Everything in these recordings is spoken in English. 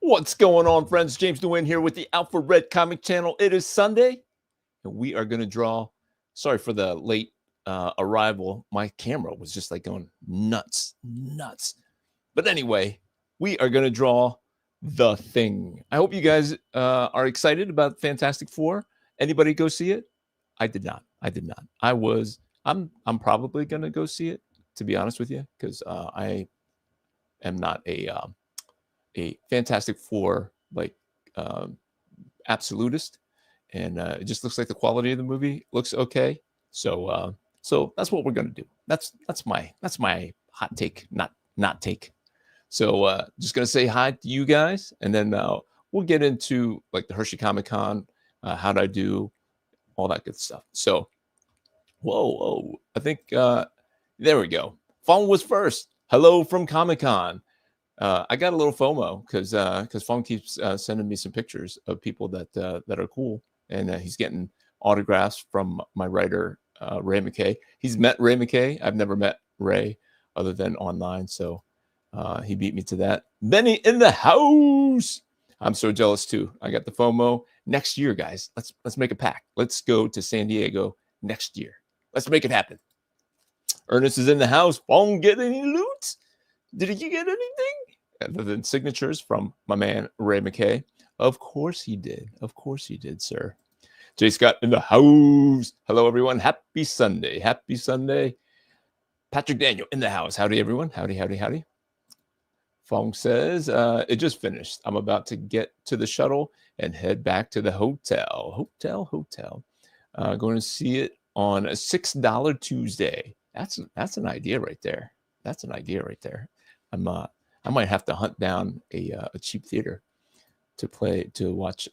What's going on, friends? James Nguyen here with the Alpha Red Comic Channel. It is Sunday, and we are going to draw. Sorry for the late arrival. My camera was just like going nuts. But anyway, we are going to draw The Thing. I hope you guys are excited about Fantastic Four. Anybody go see it? I did not. I'm probably going to go see it, to be honest with you, because I am not a Fantastic Four like um, absolutist, and it just looks like the quality of the movie looks okay. So that's what we're gonna do. That's my hot take, not take. So just gonna say hi to you guys, and then we'll get into like the Hershey Comic Con, how'd I do, all that good stuff. So whoa, I think there we go. Fong was first. Hello from Comic Con. I got a little FOMO because Fong keeps sending me some pictures of people that are cool, and he's getting autographs from my writer Ray McKay. He's met Ray McKay. I've never met Ray other than online, so he beat me to that. Benny in the house. I'm so jealous too. I got the FOMO. Next year, guys, let's make a pact. Let's go to San Diego next year. Let's make it happen. Ernest is in the house. Fong get any loot? Did you get anything? Other than signatures from my man Ray McKay. Of course he did. Of course he did, sir. Jay Scott in the house. Hello, everyone. Happy Sunday. Happy Sunday. Patrick Daniel in the house. Howdy, everyone. Howdy. Fong says, it just finished. I'm about to get to the shuttle and head back to the hotel. Going to see it on a $6 Tuesday. That's an idea right there. I might have to hunt down a cheap theater to watch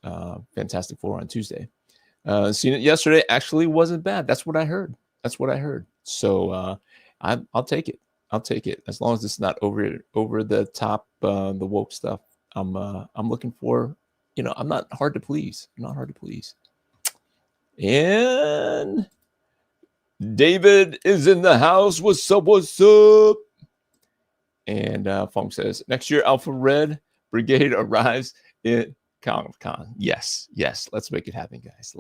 Fantastic Four on Tuesday. Seen it yesterday. Actually, wasn't bad. That's what I heard. So I'll take it. As long as it's not over the top, the woke stuff. I'm looking for. I'm not hard to please. And David is in the house. What's up? And Fong says, next year, Alpha Red Brigade arrives in Comic Con. Yes. Let's make it happen, guys.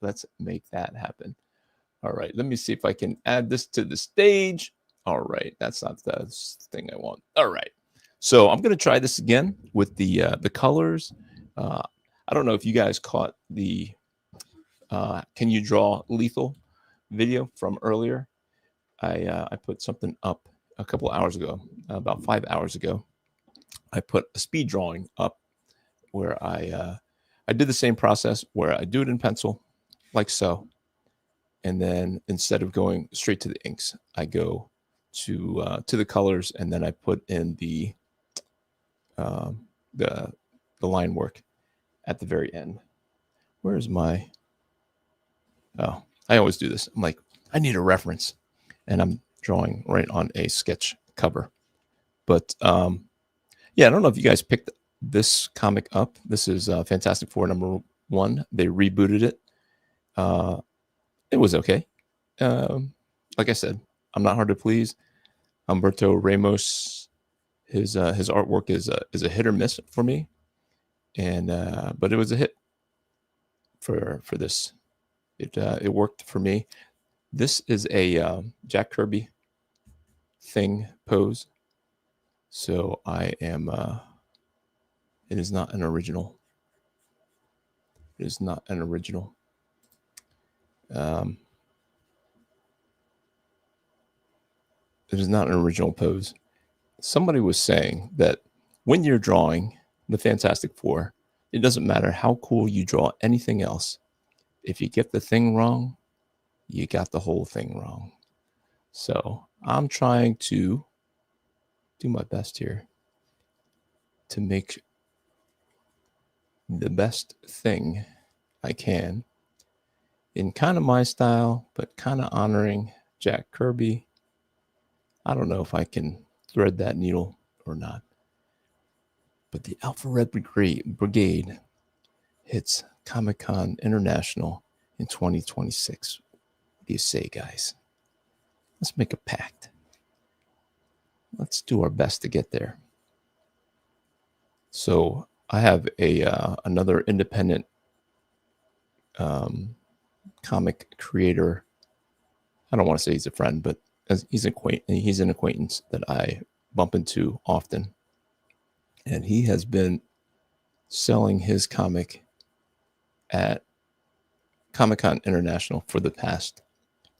Let's make that happen. All right. Let me see if I can add this to the stage. All right. That's not the thing I want. All right. So I'm going to try this again with the colors. I don't know if you guys caught the Can You Draw Lethal video from earlier. I put something up a couple hours ago, about 5 hours ago. I put a speed drawing up where I did the same process where I do it in pencil, like so, and then instead of going straight to the inks, I go to the colors, and then I put in the line work at the very end. Where's my? Oh, I always do this. I'm like, I need a reference, and I'm drawing right on a sketch cover. But yeah, I don't know if you guys picked this comic up. This is Fantastic Four #1. They rebooted it. It was okay. Like I said, I'm not hard to please. Humberto Ramos, his artwork is a hit or miss for me, and but it was a hit for this. It worked for me. This is a Jack Kirby thing pose. So I am. It is not an original. It is not an original. It is not an original pose. Somebody was saying that when you're drawing the Fantastic Four, it doesn't matter how cool you draw anything else. If you get the thing wrong, you got the whole thing wrong. So I'm trying to do my best here to make the best thing I can in kind of my style, but kind of honoring Jack Kirby. I don't know if I can thread that needle or not. But the Alpha Red Brigade hits Comic-Con International in 2026. What do you say, guys? Let's make a pact. Let's do our best to get there. So I have a another independent um, comic creator. I don't want to say he's a friend, but he's an acquaintance that I bump into often, and he has been selling his comic at Comic-Con International for the past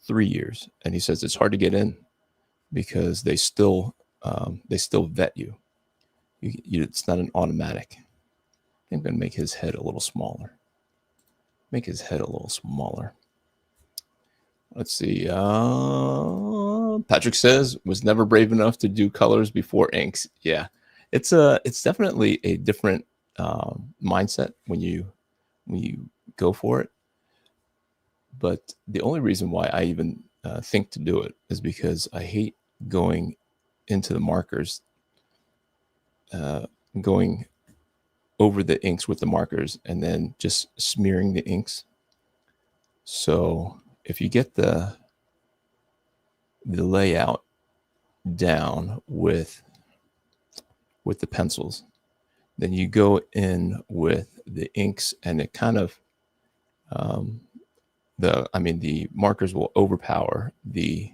3 years, and he says it's hard to get in because they still vet you. It's not an automatic. I'm going to make his head a little smaller. Make his head a little smaller. Let's see. Patrick says was never brave enough to do colors before inks. Yeah, it's definitely a different mindset when you go for it. But the only reason why I even think to do it is because I hate going into the markers, going over the inks with the markers and then just smearing the inks. So if you get the layout down with the pencils, then you go in with the inks, and it kind of the markers will overpower the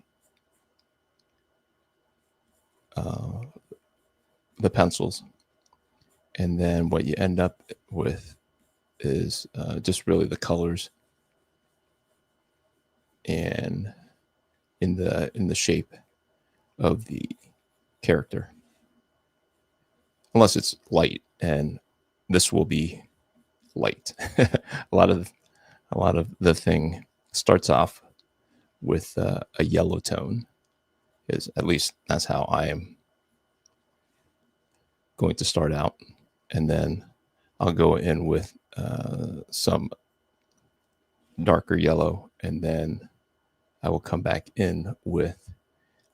pencils, and then what you end up with is just really the colors and in the shape of the character, unless it's light, and this will be light. a lot of the thing starts off with a yellow tone, is at least that's how I am going to start out, and then I'll go in with some darker yellow, and then I will come back in with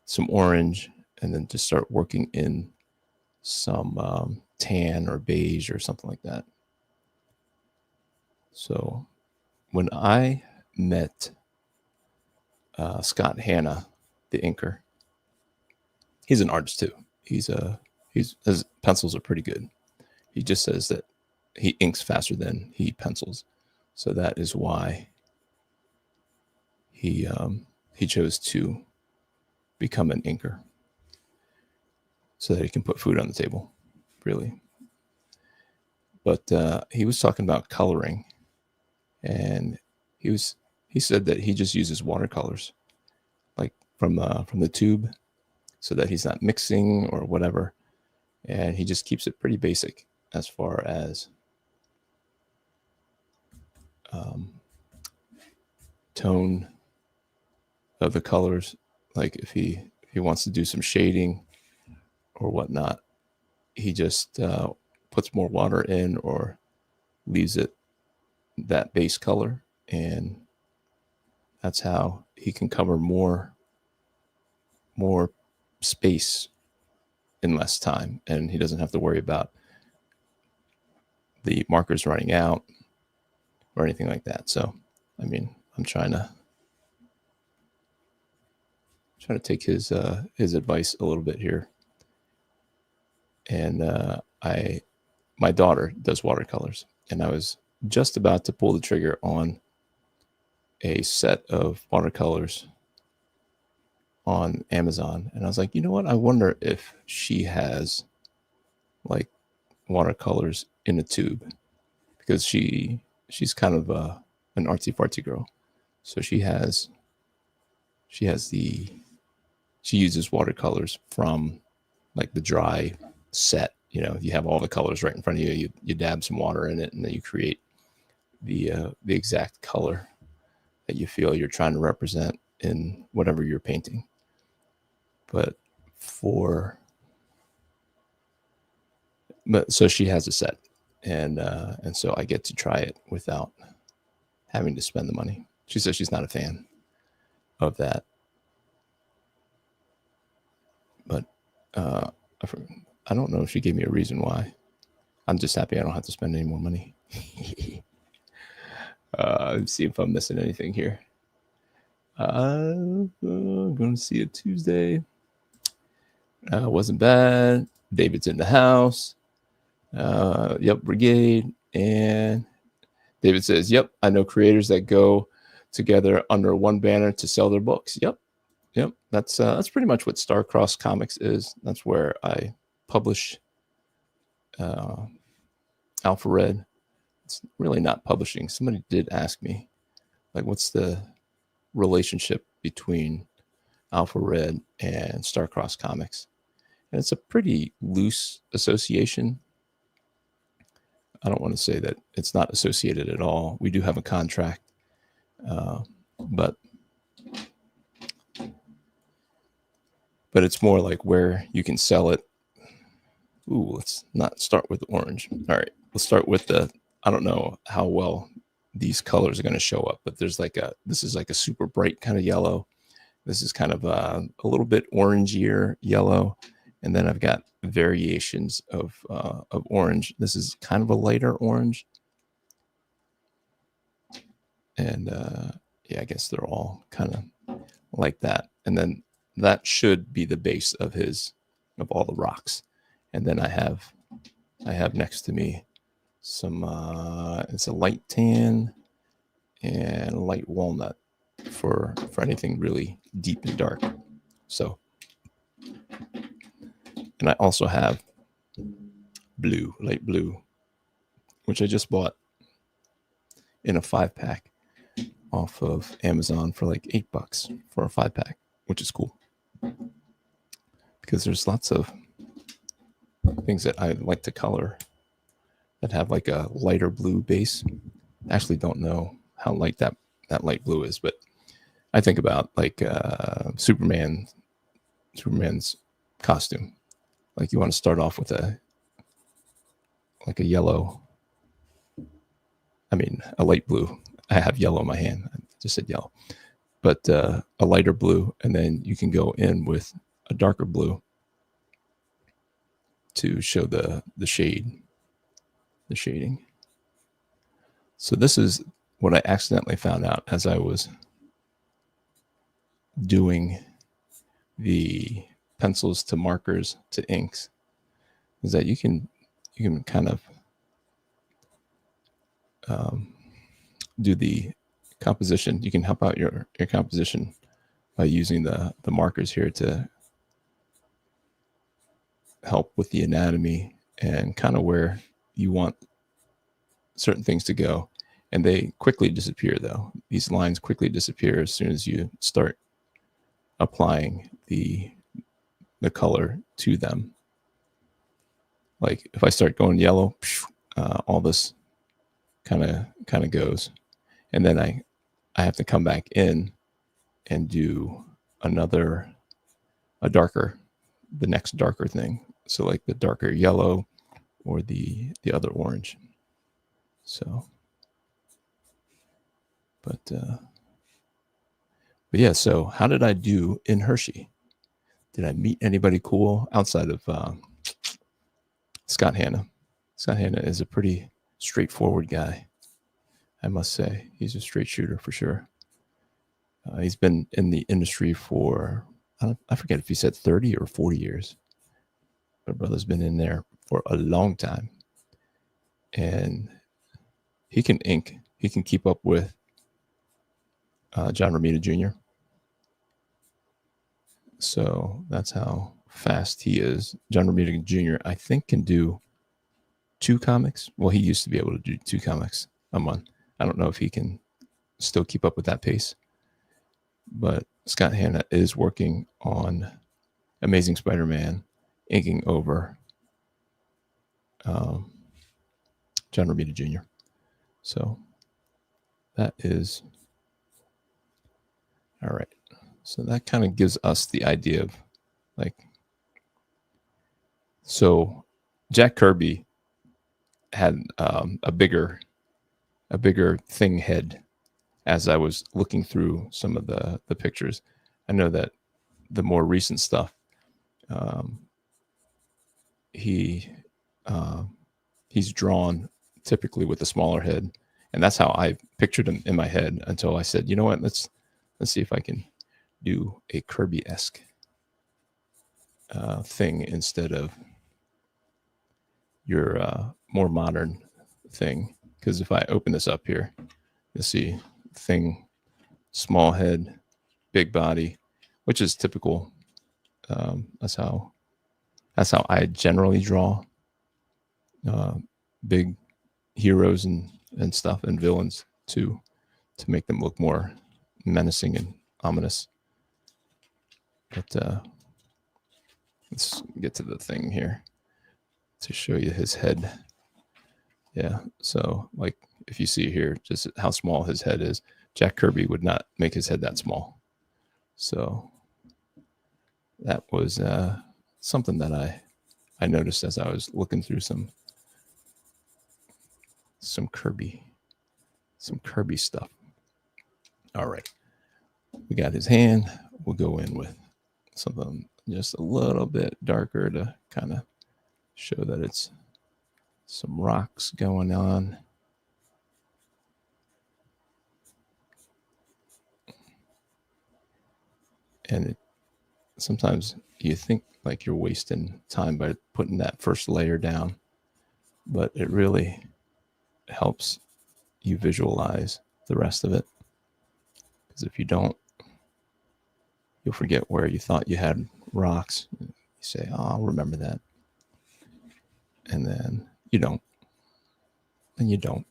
some orange, and then just start working in some tan or beige or something like that. So when I met Scott Hanna, the inker, he's an artist too. His pencils are pretty good. He just says that he inks faster than he pencils, so that is why he chose to become an inker, so that he can put food on the table, really. But he was talking about coloring, and he said that he just uses watercolors, like from the tube, so that he's not mixing or whatever, and he just keeps it pretty basic as far as tone of the colors. Like if he wants to do some shading or whatnot, he just puts more water in or leaves it that base color, and that's how he can cover more space in less time, and he doesn't have to worry about the markers running out or anything like that. So I mean, I'm trying to take his advice a little bit here. And my daughter does watercolors, and I was just about to pull the trigger on a set of watercolors on Amazon, and I was like, you know what? I wonder if she has like watercolors in a tube, because she's kind of an artsy fartsy girl, so she uses watercolors from like the dry set. You have all the colors right in front of you. You dab some water in it, and then you create the exact color that you feel you're trying to represent in whatever you're painting. But so she has a set, and so I get to try it without having to spend the money. She says she's not a fan of that, but I don't know if she gave me a reason why. I'm just happy I don't have to spend any more money. Let's see if I'm missing anything here. I'm going to see it Tuesday. Wasn't bad. David's in the house. Yep, Brigade. And David says, yep, I know creators that go together under one banner to sell their books. Yep. That's pretty much what Starcross Comics is. That's where I publish Alpha Red. It's really not publishing. Somebody did ask me, like, what's the relationship between Alpha Red and Starcross Comics? And it's a pretty loose association. I don't want to say that it's not associated at all. We do have a contract, but it's more like where you can sell it. Ooh, let's not start with orange. All right, let's start with I don't know how well these colors are going to show up, but this is like a super bright kind of yellow. This is kind of a little bit orangier yellow. And then I've got variations of orange. This is kind of a lighter orange. And yeah, I guess they're all kind of like that. And then that should be the base of all the rocks. And then I have next to me some, it's a light tan and light walnut for anything really deep and dark. So, and I also have blue, light blue, which I just bought in a 5-pack off of Amazon for like $8 for a 5-pack, which is cool because there's lots of things that I like to color that have like a lighter blue base. I actually don't know how light that light blue is, but I think about like Superman's costume. Like you want to start off with a yellow. I mean, a light blue. I have yellow in my hand. I just said yellow, but a lighter blue, and then you can go in with a darker blue to show the shading. So this is what I accidentally found out as I was doing the pencils to markers to inks, is that you can kind of do the composition. You can help out your composition by using the markers here to help with the anatomy and kind of where you want certain things to go. And they quickly disappear, though. These lines quickly disappear as soon as you start applying the color to them. Like if I start going yellow, all this kind of goes, and then I have to come back in and do the next darker thing. So like the darker yellow or the other orange. So, but yeah. So how did I do in Hershey? Did I meet anybody cool outside of Scott Hanna? Scott Hanna is a pretty straightforward guy, I must say. He's a straight shooter for sure. He's been in the industry for, I forget if he said 30 or 40 years. My brother's been in there for a long time. And he can ink. He can keep up with John Romita Jr. So that's how fast he is. John Romita Jr., I think, can do 2 comics. Well, he used to be able to do 2 comics a month. I don't know if he can still keep up with that pace. But Scott Hanna is working on Amazing Spider-Man, inking over John Romita Jr. So that is all right. So that kind of gives us the idea of like, so Jack Kirby had a bigger thing head. As I was looking through some of the pictures, I know that the more recent stuff, he's drawn typically with a smaller head, and that's how I pictured him in my head until I said, you know what, let's see if I can do a Kirby-esque thing instead of your more modern thing. Because if I open this up here, you'll see thing, small head, big body, which is typical. That's how I generally draw big heroes and stuff, and villains too, to make them look more menacing and ominous. But let's get to the thing here to show you his head. Yeah, so like if you see here just how small his head is, Jack Kirby would not make his head that small. So that was something that I noticed as I was looking through some Kirby stuff. All right, we got his hand. We'll go in with something just a little bit darker to kind of show that it's some rocks going on. And sometimes you think like you're wasting time by putting that first layer down, but it really helps you visualize the rest of it. Because if you don't, you'll forget where you thought you had rocks. You say, oh, I'll remember that. And then you don't. And you don't.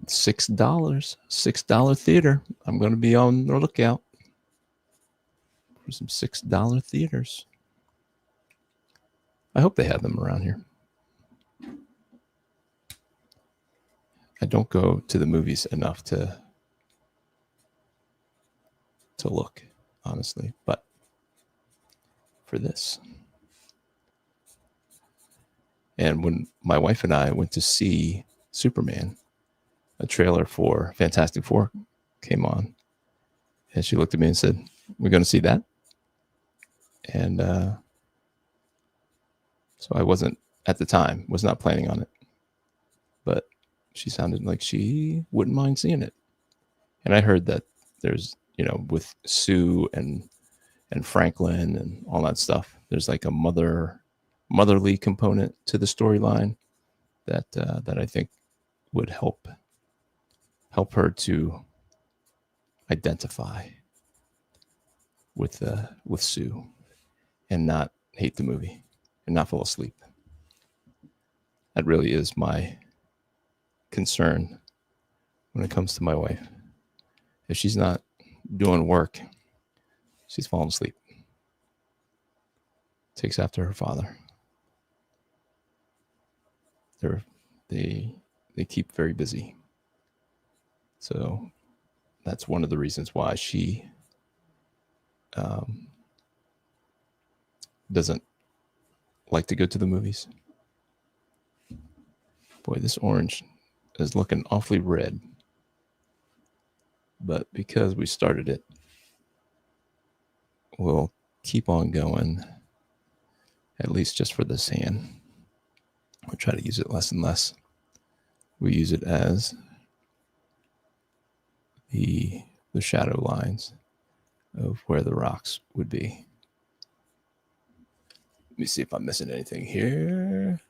$6 theater. I'm going to be on the lookout for some $6 theaters. I hope they have them around here. I don't go to the movies enough to look, honestly, but for this. And when my wife and I went to see Superman, a trailer for Fantastic Four came on, and she looked at me and said, "We're going to see that?" And so I wasn't, at the time, was not planning on it, but she sounded like she wouldn't mind seeing it. And I heard that there's, with Sue and Franklin and all that stuff, there's like a motherly component to the storyline that I think would help her to identify with Sue and not hate the movie and not fall asleep. That really is my concern when it comes to my wife. If she's not doing work, she's falling asleep. Takes after her father. They keep very busy. So that's one of the reasons why she doesn't like to go to the movies. Boy, this orange is looking awfully red. But because we started it, we'll keep on going, at least just for this hand. We'll try to use it less and less. We use it as the shadow lines of where the rocks would be. Let me see if I'm missing anything here.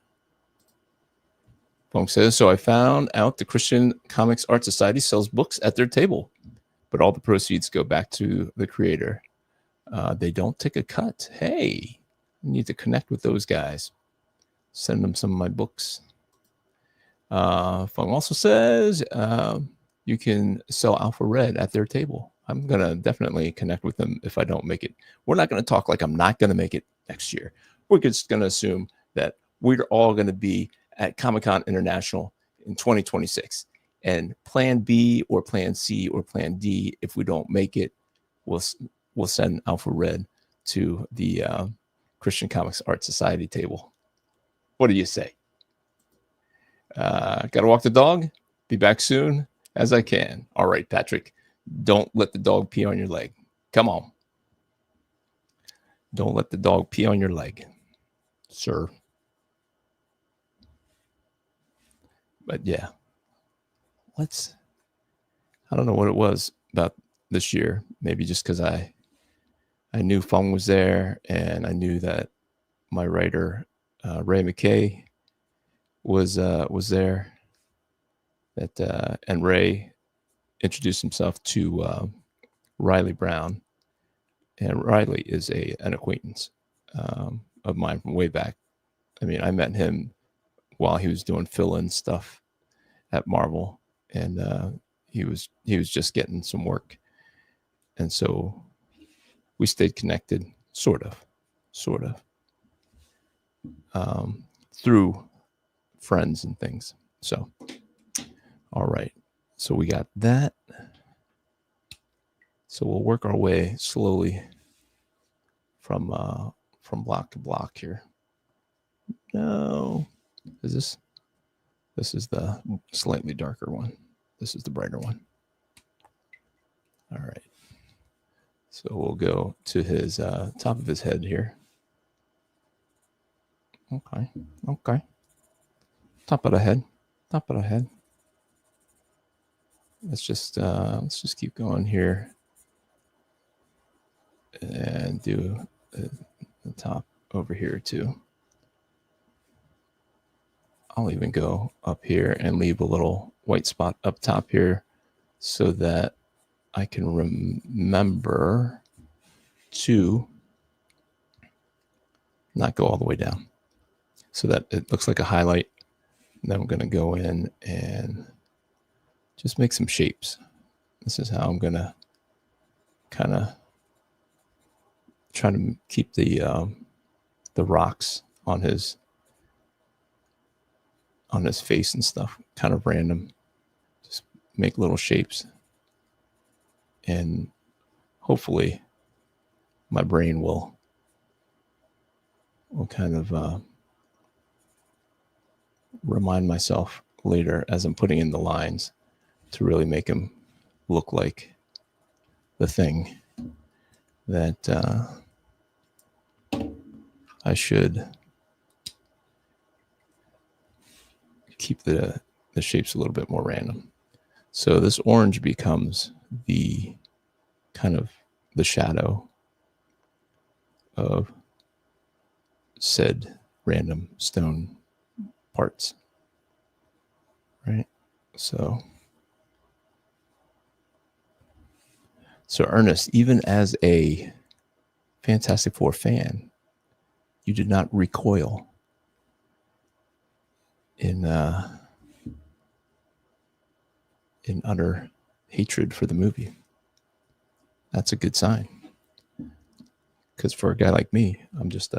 Fong says, so I found out the Christian Comics Art Society sells books at their table, but all the proceeds go back to the creator. They don't take a cut. Hey, I need to connect with those guys. Send them some of my books. Fong also says you can sell Alpha Red at their table. I'm going to definitely connect with them if I don't make it. We're not going to talk like I'm not going to make it next year. We're just going to assume that we're all going to be at Comic-Con International in 2026. And plan B or plan C or plan D, if we don't make it, we'll send Alpha Red to the Christian Comics Art Society table. What do you say? Got to walk the dog. Be back soon as I can. All right, Patrick. Don't let the dog pee on your leg. Come on. Don't let the dog pee on your leg, sir. But yeah, I don't know what it was about this year. Maybe just because I I knew Fung was there, and I knew that my writer Ray McKay was there. And Ray introduced himself to Riley Brown, and Riley is an acquaintance of mine from way back. I mean, I met him while he was doing fill-in stuff at Marvel, and he was just getting some work, and so we stayed connected, sort of, through friends and things. So, all right, so we got that. So we'll work our way slowly from block to block here. No, is this? This is the slightly darker one. This is the brighter one. All right. So we'll go to his top of his head here. Okay. Top of the head. Let's just keep going here and do the top over here too. I'll even go up here and leave a little white spot up top here so that I can remember to not go all the way down, so that it looks like a highlight. And then I'm going to go in and just make some shapes. This is how I'm going to kind of try to keep the rocks on his face and stuff kind of random. Just make little shapes, and hopefully my brain will kind of remind myself later as I'm putting in the lines to really make him look like the thing that I should keep the shapes a little bit more random. So this orange becomes the kind of the shadow of said random stone parts, right? So Ernest, even as a Fantastic Four fan, you did not recoil in utter hatred for the movie. That's a good sign, because for a guy like me, I'm just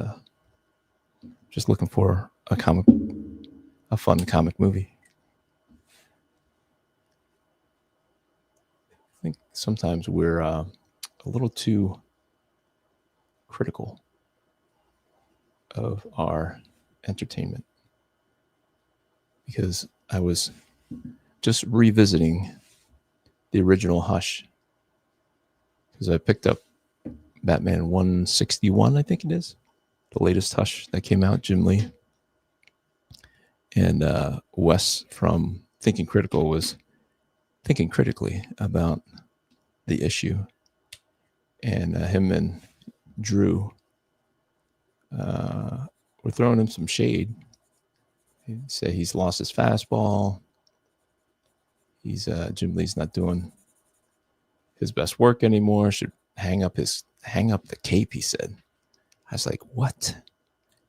looking for a fun comic movie. I think sometimes we're a little too critical of our entertainment, because I was just revisiting the original Hush, because I picked up Batman 161, I think it is, the latest Hush that came out, Jim Lee. And Wes from Thinking Critical was thinking critically about the issue. And him and Drew were throwing him some shade. He'd say he's lost his fastball. Jim Lee's not doing his best work anymore. Should hang up the cape, he said. I was like, what?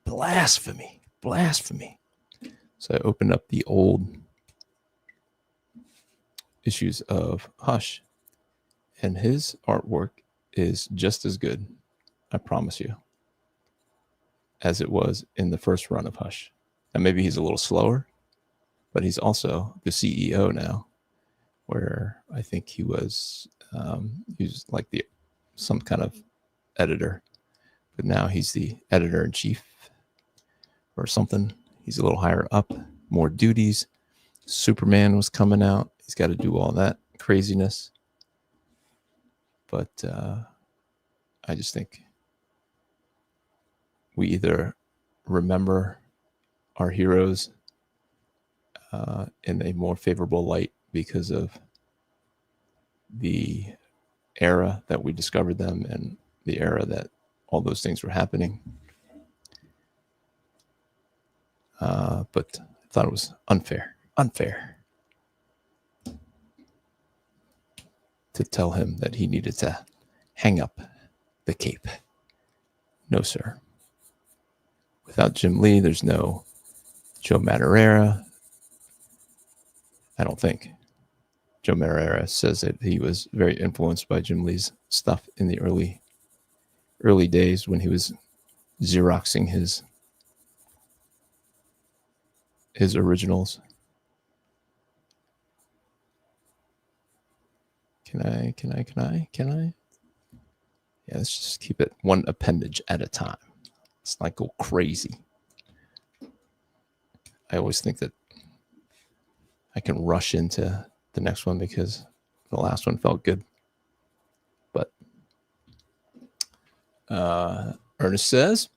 Blasphemy. So I opened up the old issues of Hush, and his artwork is just as good, I promise you, as it was in the first run of Hush. And maybe he's a little slower, but he's also the CEO now, where I think he was like some kind of editor, but now he's the editor-in-chief or something. He's a little higher up, more duties. Superman was coming out. He's got to do all that craziness. But I just think we either remember our heroes in a more favorable light because of the era that we discovered them, and the era that all those things were happening. But I thought it was unfair to tell him that he needed to hang up the cape. No, sir. Without Jim Lee, there's no Joe Madureira. I don't think. Joe Madureira says that he was very influenced by Jim Lee's stuff in the early days when he was Xeroxing his originals. Can I? Yeah, let's just keep it one appendage at a time. Let's not go crazy. I always think that I can rush into the next one because the last one felt good. But Ernest says,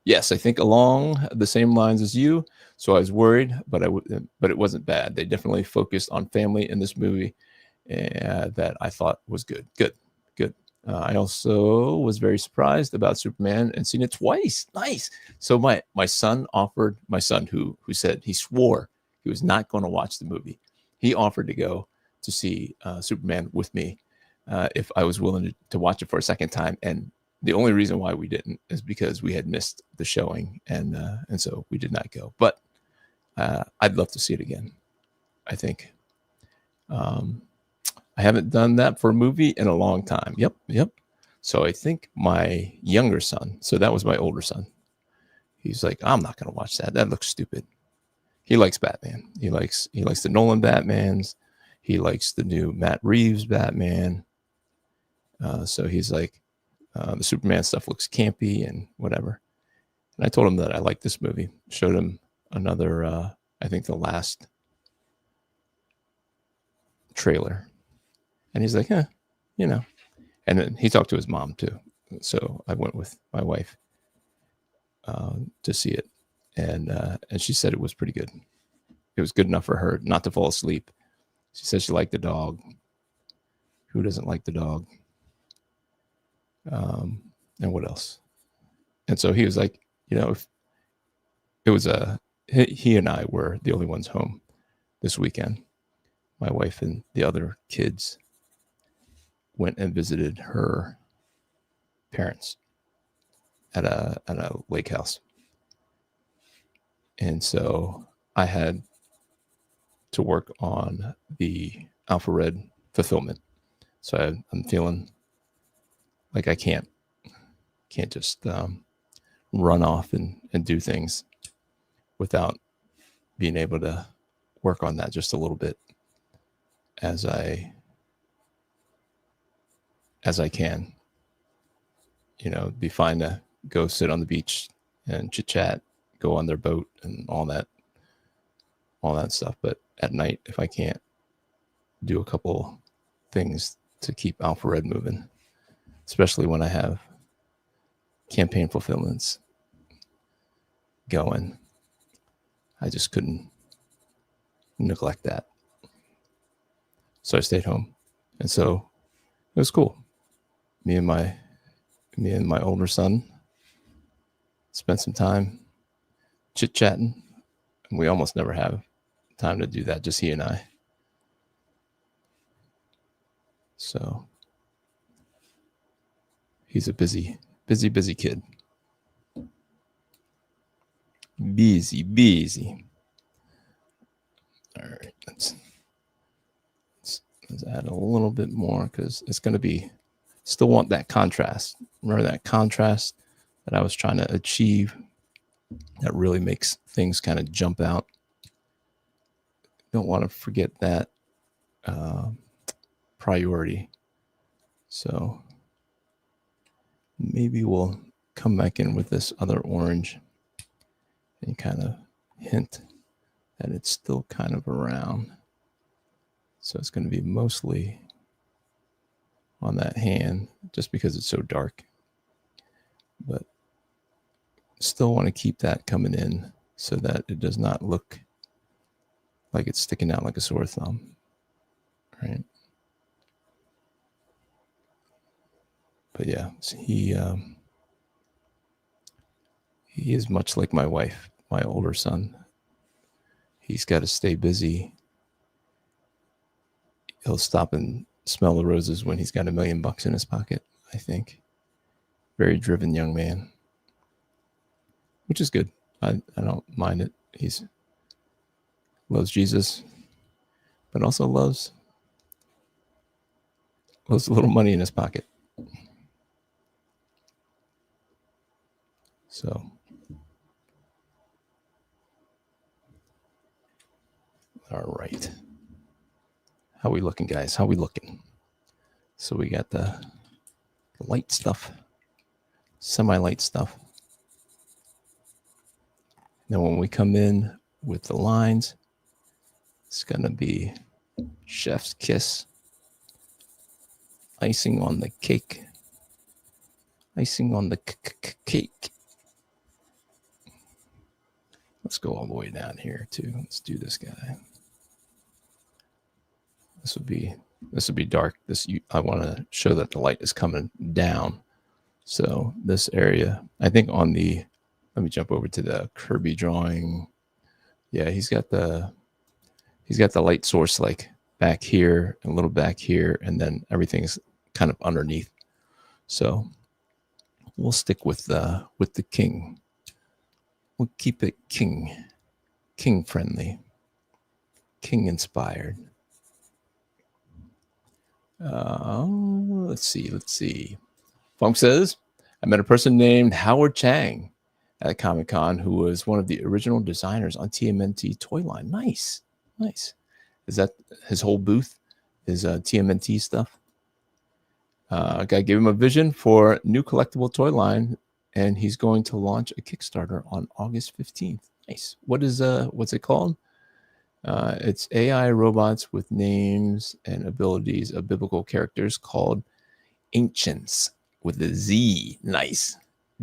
yes, I think along the same lines as you. So I was worried, but it wasn't bad. They definitely focused on family in this movie that I thought was good. Good. I also was very surprised about Superman and seen it twice. Nice. So my son who said he swore he was not going to watch the movie. He offered to go to see Superman with me if I was willing to watch it for a second time. And the only reason why we didn't is because we had missed the showing, and so we did not go. But I'd love to see it again. I think. I haven't done that for a movie in a long time. Yep. So I think my younger son, so that was my older son, he's like, I'm not going to watch that. That looks stupid. He likes Batman. He likes the Nolan Batmans. He likes the new Matt Reeves Batman. So he's like, the Superman stuff looks campy and whatever. And I told him that I liked this movie. Showed him another, I think the last trailer. And he's like, you know. And then he talked to his mom too. So I went with my wife to see it. And she said it was pretty good. It was good enough for her not to fall asleep. She said she liked the dog. Who doesn't like the dog? And what else? And so he was like, if it was he and I were the only ones home this weekend. My wife and the other kids went and visited her parents at a lake house. And so I had to work on the Alpha Red fulfillment. So I'm feeling like I can't just run off and do things without being able to work on that just a little bit as I can. Be fine to go sit on the beach and chit chat, go on their boat and all that stuff. But at night, if I can't do a couple things to keep Alpha Red moving, especially when I have campaign fulfillments going, I just couldn't neglect that. So I stayed home. And so it was cool. Me and my older son spent some time chit-chatting. And we almost never have time to do that, just he and I. So he's a busy kid. Busy. All right, let's add a little bit more because it's going to be, still want that contrast. Remember that contrast that I was trying to achieve that really makes things kind of jump out. Don't want to forget that priority. So maybe we'll come back in with this other orange and kind of hint that it's still kind of around. So it's going to be mostly on that hand just because it's so dark. But still want to keep that coming in so that it does not look like it's sticking out like a sore thumb. Right? But yeah, he is much like my wife, my older son. He's got to stay busy. He'll stop and smell the roses when he's got $1 million in his pocket, I think. Very driven young man, which is good. I don't mind it. He's loves Jesus, but also loves a little money in his pocket. So, all right. How we looking, guys? How we looking? So we got the light stuff, semi-light stuff. Then when we come in with the lines, it's going to be chef's kiss, icing on the cake, icing on the cake. Let's go all the way down here too. Let's do this guy. This would be dark. I want to show that the light is coming down. So this area, I think let me jump over to the Kirby drawing. Yeah, he's got the light source like back here and a little back here, and then everything's kind of underneath. So we'll stick with the king. We'll keep it king friendly, king inspired. Let's see. Funk says, I met a person named Howard Chang at Comic-Con who was one of the original designers on TMNT toy line. Nice. Is that his whole booth? Is TMNT stuff? A guy gave him a vision for new collectible toy line, and he's going to launch a Kickstarter on August 15th. Nice. What's it called? It's AI robots with names and abilities of biblical characters called Ancients with a Z. Nice.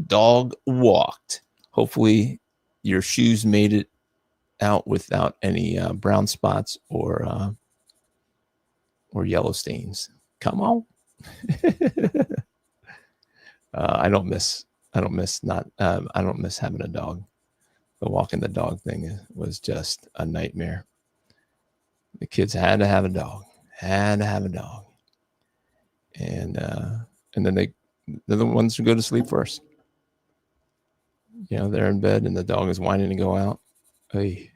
Dog walked. Hopefully your shoes made it out without any brown spots or yellow stains. Come on. I don't miss having a dog. The walking the dog thing was just a nightmare. The kids had to have a dog, and then they're the ones who go to sleep first. You know, they're in bed and the dog is whining to go out. Hey.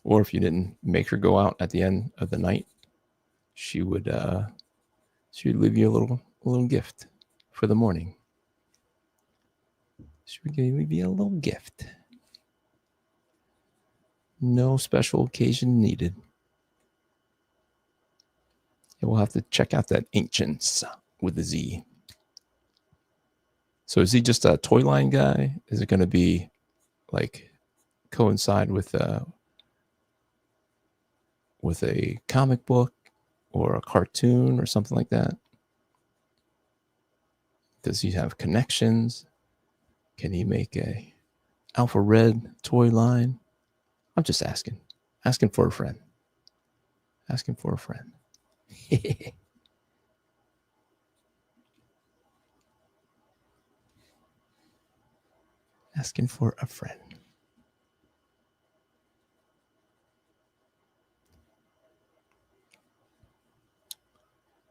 Or if you didn't make her go out at the end of the night, she would leave you a little gift for the morning. She would leave you a little gift. No special occasion needed. And we'll have to check out that Ancients with a Z. So is he just a toy line guy? Is it going to be like coincide with a comic book or a cartoon or something like that? Does he have connections? Can he make a Alpha Red toy line? I'm just asking for a friend. Asking for a friend. Asking for a friend.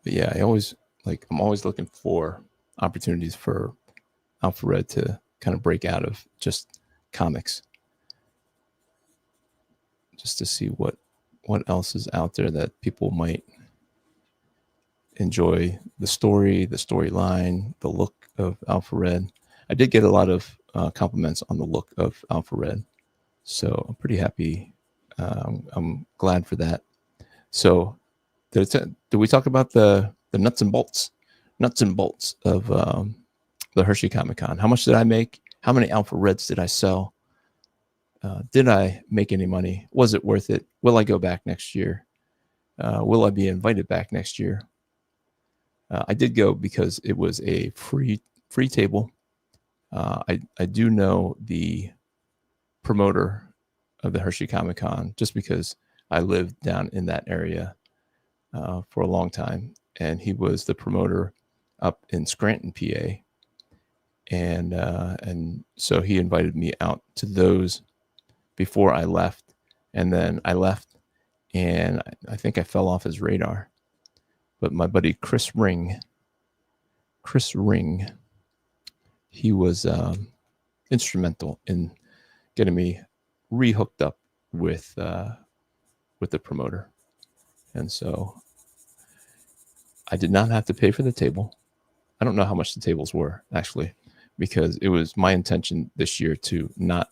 But yeah, I'm always looking for opportunities for Alpha Red to kind of break out of just comics, just to see what else is out there that people might enjoy. The storyline, the look of Alpha Red. I did get a lot of compliments on the look of Alpha Red, so I'm pretty happy. I'm glad for that. So did we talk about the nuts and bolts of the Hershey Comic-Con? How much did I make? How many Alpha Reds did I sell? Did I make any money? Was it worth it? Will I go back next year? Will I be invited back next year? I did go because it was a free table. I do know the promoter of the Hershey Comic-Con just because I lived down in that area for a long time, and he was the promoter up in Scranton, PA, and so he invited me out to those before I left, and then I left, and I think I fell off his radar. But my buddy Chris Ring, he was instrumental in getting me rehooked up with the promoter, and so I did not have to pay for the table. I don't know how much the tables were actually, because it was my intention this year to not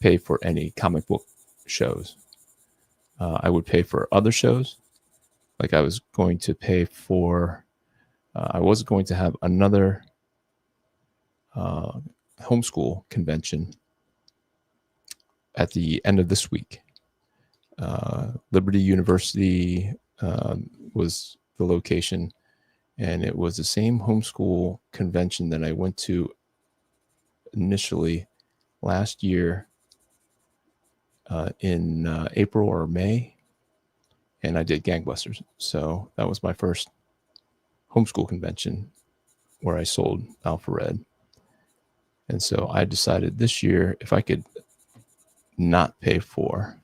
pay for any comic book shows. I would pay for other shows, like I was going to pay for. I was going to have another homeschool convention at the end of this week. Liberty University was the location, and it was the same homeschool convention that I went to initially last year in April or May, and I did gangbusters. So that was my first homeschool convention where I sold Alpha Red. And so I decided this year, if I could not pay for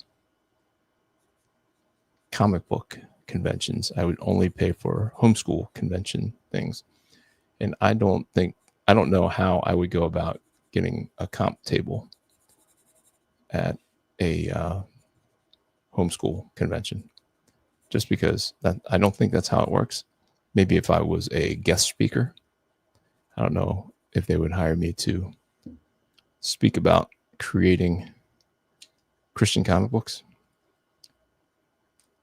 comic book conventions, I would only pay for homeschool convention things. And I don't know how I would go about getting a comp table at a homeschool convention, just because I don't think that's how it works. Maybe if I was a guest speaker, I don't know if they would hire me to speak about creating Christian comic books.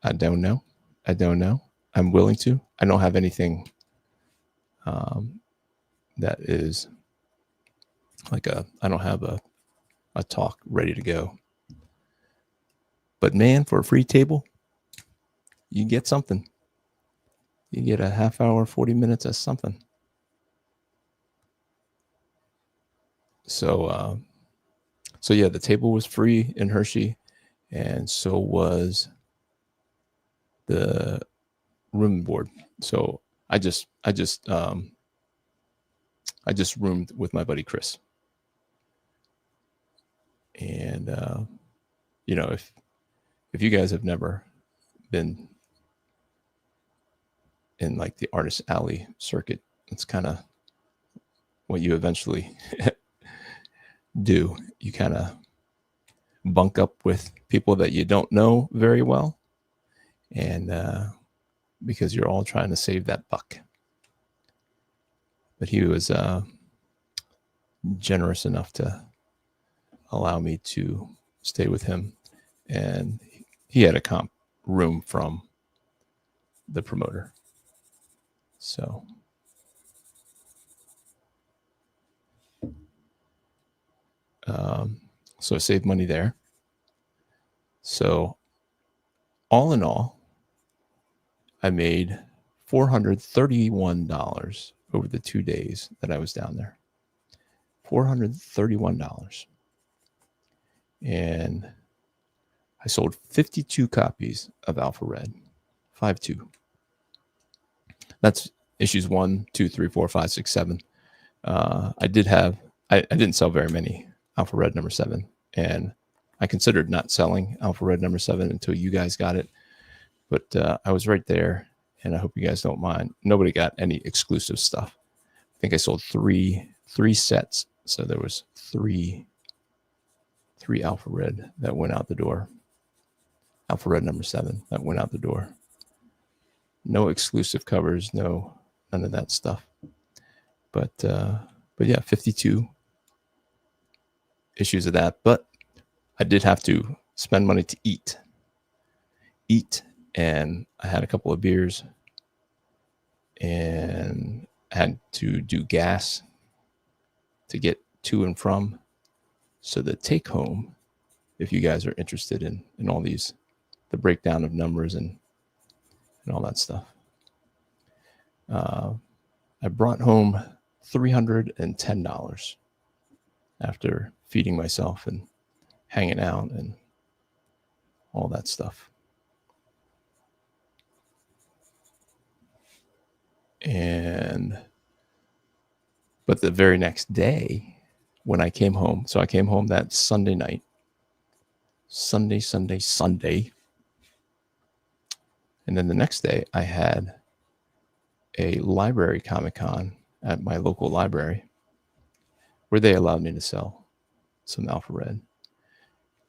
I don't know. I'm willing to. I don't have anything that is like I don't have a talk ready to go. But man, for a free table, you get something. You get a half hour, 40 minutes of something. So yeah, the table was free in Hershey, and so was the room and board. So I just roomed with my buddy Chris. And if you guys have never been in like the Artist Alley circuit, it's kind of what you eventually do. You kind of bunk up with people that you don't know very well, and because you're all trying to save that buck. But he was generous enough to allow me to stay with him, and he had a comp room from the promoter. So I saved money there. So all in all, I made $431 over the 2 days that I was down there. $431. And I sold 52 copies of Alpha Red. 52. That's issues 1, 2, 3, 4, 5, 6, 7. I didn't sell very many Alpha Red number 7. And I considered not selling Alpha Red number 7 until you guys got it. But I was right there, and I hope you guys don't mind. Nobody got any exclusive stuff. I think I sold three sets. So there was three Alpha Red that went out the door. Alpha Red number 7 that went out the door. No exclusive covers, none of that stuff. But yeah, 52 issues of that. But I did have to spend money to eat, and I had a couple of beers, and I had to do gas to get to and from. So the take home, if you guys are interested in all these, the breakdown of numbers and all that stuff, I brought home $310 after feeding myself and hanging out and all that stuff. But the very next day when I came home, so I came home that Sunday night, Sunday. And then the next day I had a library Comic-Con at my local library where they allowed me to sell some Alpha Red.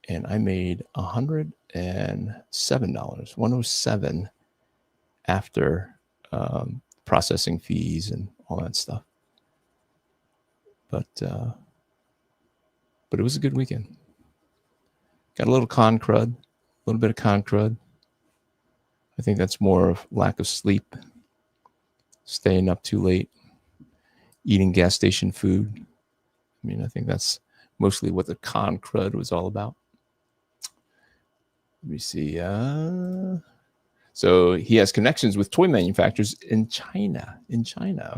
And I made $107, 107 after processing fees and all that stuff. But it was a good weekend. Got a little little bit of con crud. I think that's more of lack of sleep, staying up too late, eating gas station food. I mean, I think that's mostly what the con crud was all about. Let me see. So he has connections with toy manufacturers in China.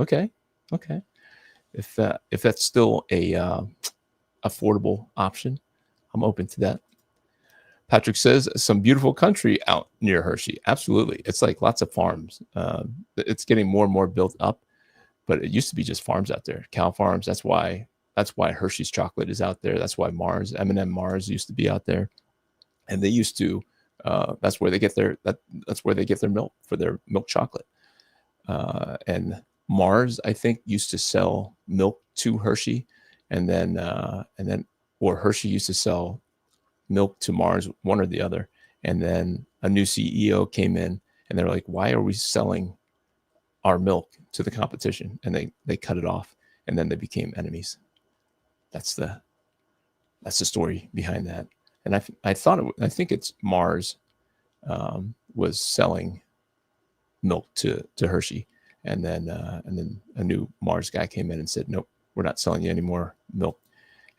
Okay. If that's still a affordable option, I'm open to that. Patrick says some beautiful country out near Hershey. Absolutely. It's like lots of farms. It's getting more and more built up, but it used to be just farms out there, cow farms. That's why Hershey's chocolate is out there. That's why M&M Mars used to be out there. And they used to, that's where they get their milk for their milk chocolate. And Mars, I think, used to sell milk to Hershey, or Hershey used to sell milk to Mars, one or the other. And then a new CEO came in and they're like, why are we selling our milk to the competition? And they cut it off, and then they became enemies. That's the story behind that. And I think it's Mars was selling milk to Hershey, and then a new Mars guy came in and said, nope, we're not selling you any more milk.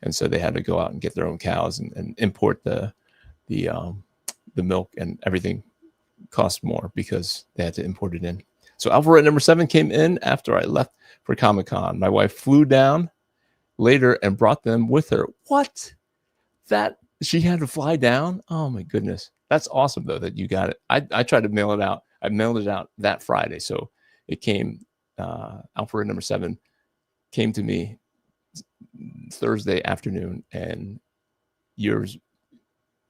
And so they had to go out and get their own cows and import the milk, and everything cost more because they had to import it in. So Alpha Red number 7 came in after I left for Comic-Con. My wife flew down later and brought them with her. What? That she had to fly down? Oh my goodness. That's awesome though that you got it. I tried to mail it out. I mailed it out that Friday. So it came, Alpha Red number 7 came to me Thursday afternoon, and yours,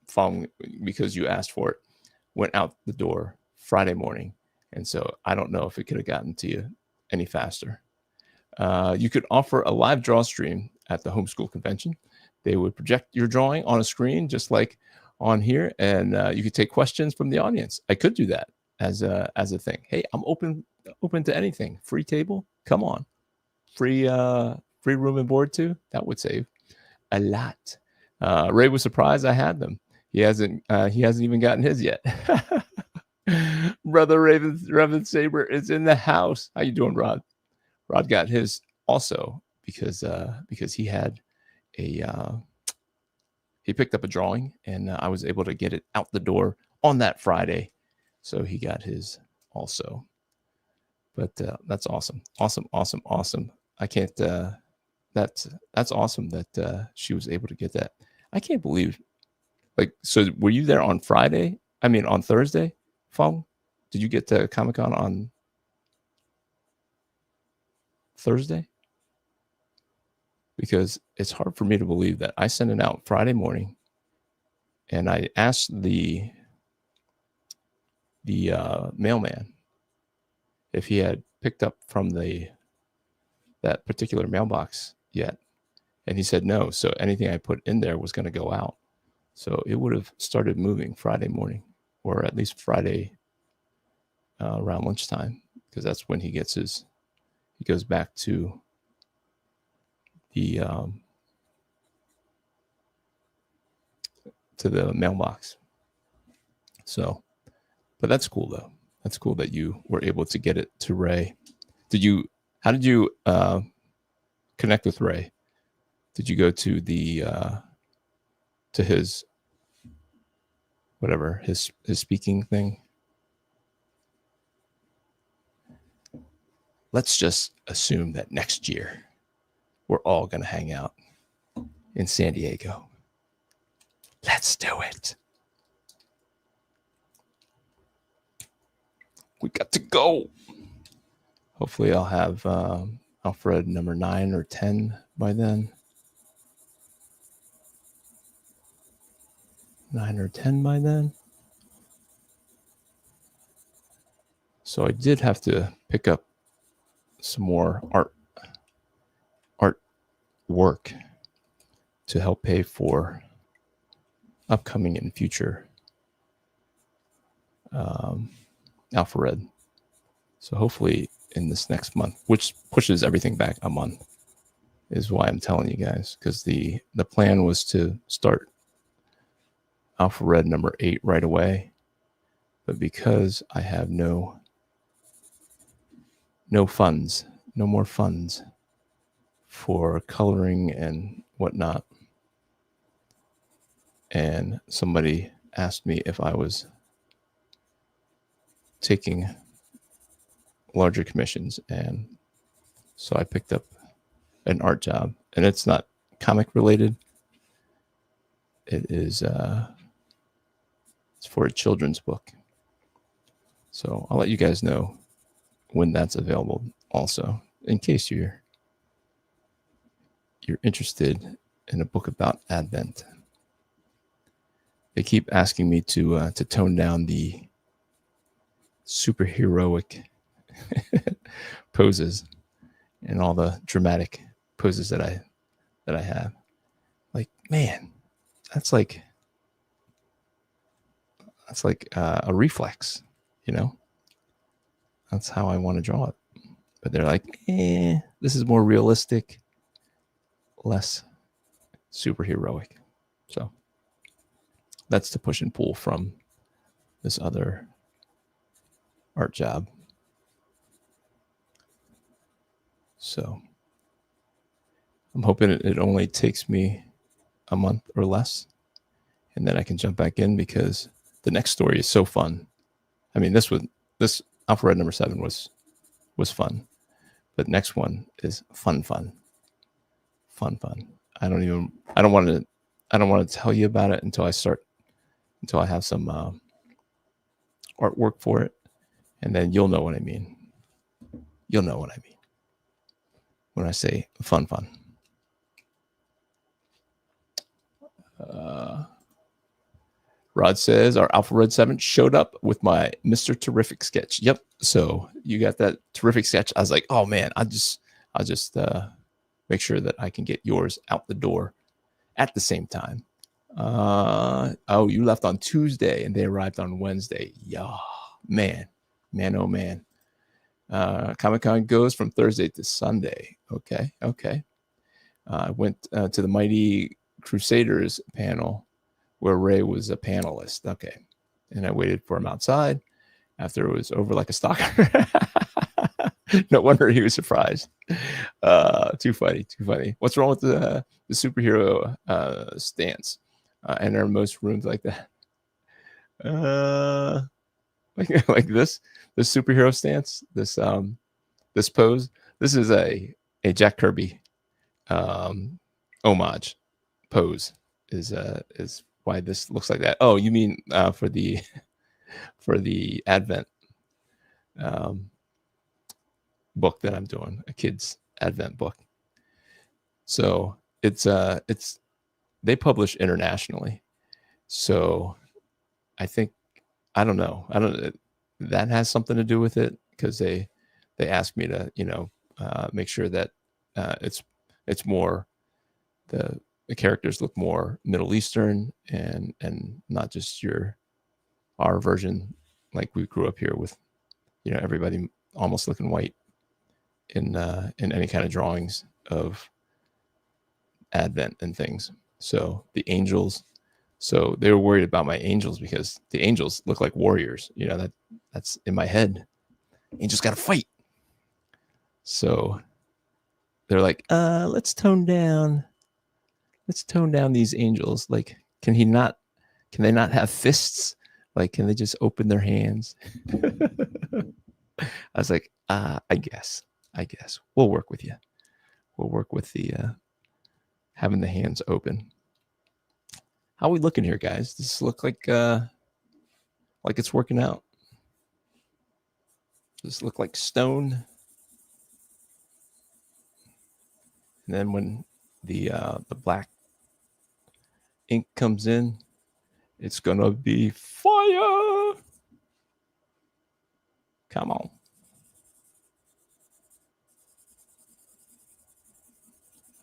following because you asked for it, went out the door Friday morning. And so I don't know if it could have gotten to you any faster. You could offer a live draw stream at the homeschool convention. They would project your drawing on a screen just like on here, and you could take questions from the audience. I could do that as a thing. Hey, I'm open to anything. Free table, come on. Free room and board too. That would save a lot. Ray was surprised I had them. He hasn't even gotten his yet. Brother Raven Saber is in the house. How you doing, Rod? Rod got his also because he had he picked up a drawing, and I was able to get it out the door on that Friday, so he got his also. But that's awesome. I can't. That's awesome that she was able to get that. I can't believe. Like, so were you there on Friday? I mean, on Thursday, Fong? Did you get to Comic-Con on Thursday? Because it's hard for me to believe that I sent it out Friday morning, and I asked the mailman if he had picked up from that particular mailbox yet, and he said no. So anything I put in there was going to go out. So it would have started moving Friday morning, or at least Friday around lunchtime, because that's when he goes back to the mailbox. So, but that's cool though. That's cool that you were able to get it to Ray. How did you connect with Ray? Did you go to to his whatever, his speaking thing? Let's just assume that next year we're all going to hang out in San Diego. Let's do it. We got to go. Hopefully I'll have Alfred number 9 or 10 by then. 9 or 10 by then. So I did have to pick up some more art work to help pay for upcoming and future Alpha Red. So hopefully in this next month, which pushes everything back a month, is why I'm telling you guys, because the plan was to start Alpha Red number 8 right away, but because I have no funds, no more funds for coloring and whatnot, and somebody asked me if I was taking larger commissions, and so I picked up an art job, and it's not comic related. It is it's for a children's book. So I'll let you guys know when that's available also, in case you're interested in a book about Advent. They keep asking me to tone down the superheroic poses and all the dramatic poses that I have. Like, man, that's like a reflex, you know. That's how I want to draw it. But they're like, this is more realistic, less superheroic. So that's the push and pull from this other art job. So I'm hoping it only takes me a month or less, and then I can jump back in, because the next story is so fun. I mean, this Alpha Red number 7 was fun, but next one is fun. I don't want to tell you about it until I have some artwork for it, and then you'll know what I mean. You'll know what I mean when I say fun. Rod says our Alpha Red 7 showed up with my Mr. Terrific sketch. Yep. So you got that terrific sketch. I was like, oh man, I'll just make sure that I can get yours out the door at the same time. Oh, you left on Tuesday and they arrived on Wednesday. Yeah, man. Oh man. Comic-Con goes from Thursday to Sunday. Okay. I went to the Mighty Crusaders panel where Ray was a panelist. Okay. And I waited for him outside after it was over like a stalker. No wonder he was surprised. Too funny. What's wrong with the superhero stance? And are most rooms like that? Like this superhero stance, this pose. This is a Jack Kirby homage pose. Is why this looks like that. Oh, you mean for the Advent book that I'm doing, a kid's Advent book. So it's they publish internationally. So I think I don't know that has something to do with it, because they asked me to make sure that it's more the characters look more Middle Eastern and not just our version like we grew up here with everybody almost looking white in any kind of drawings of Advent and things. So the angels, so they were worried about my angels because the angels look like warriors. That's in my head. Angels got to fight. So they're like, let's tone down these angels. Like, can they not have fists? Like, can they just open their hands? I was like, I guess we'll work with you. We'll work with the having the hands open. How are we looking here, guys? Does this look like it's working out? Does this look like stone? And then when the black ink comes in, it's gonna be fire. Come on.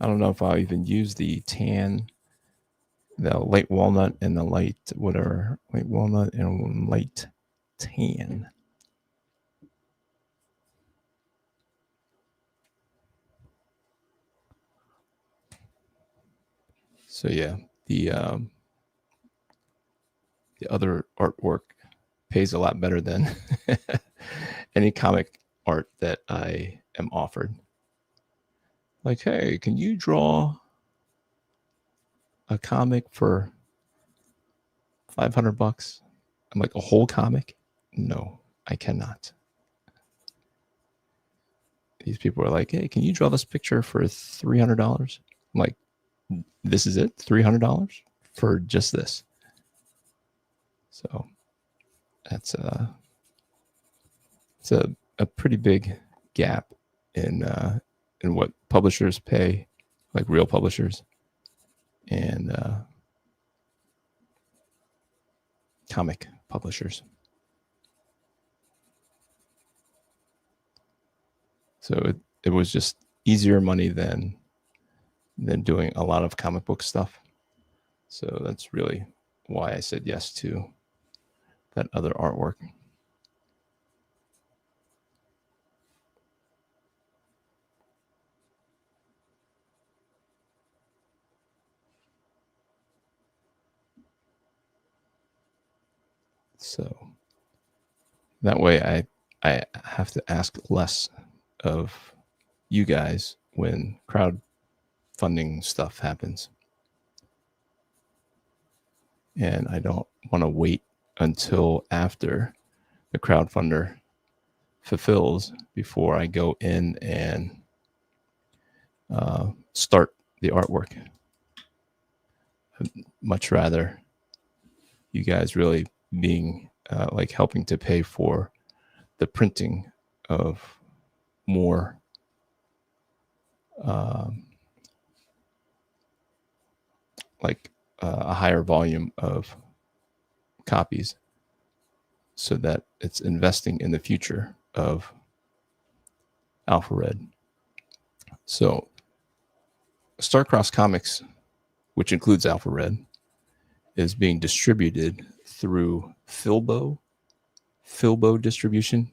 I don't know if I'll even use the tan, the light walnut and the light whatever, light walnut and light tan. So yeah, the other artwork pays a lot better than any comic art that I am offered. Like, hey, can you draw a comic for $500? I'm like, a whole comic? No, I cannot. These people are like, hey, can you draw this picture for $300? I'm like, this is it? $300 for just this? So that's it's a pretty big gap in what publishers pay, like real publishers, and comic publishers. So it was just easier money than doing a lot of comic book stuff. So that's really why I said yes to that other artwork. So that way I have to ask less of you guys when crowdfunding stuff happens. And I don't want to wait until after the crowdfunder fulfills before I go in and start the artwork. I'd much rather you guys really being like helping to pay for the printing of more like a higher volume of copies, so that it's investing in the future of Alpha Red. So Starcross Comics, which includes Alpha Red, is being distributed through Filbo Distribution.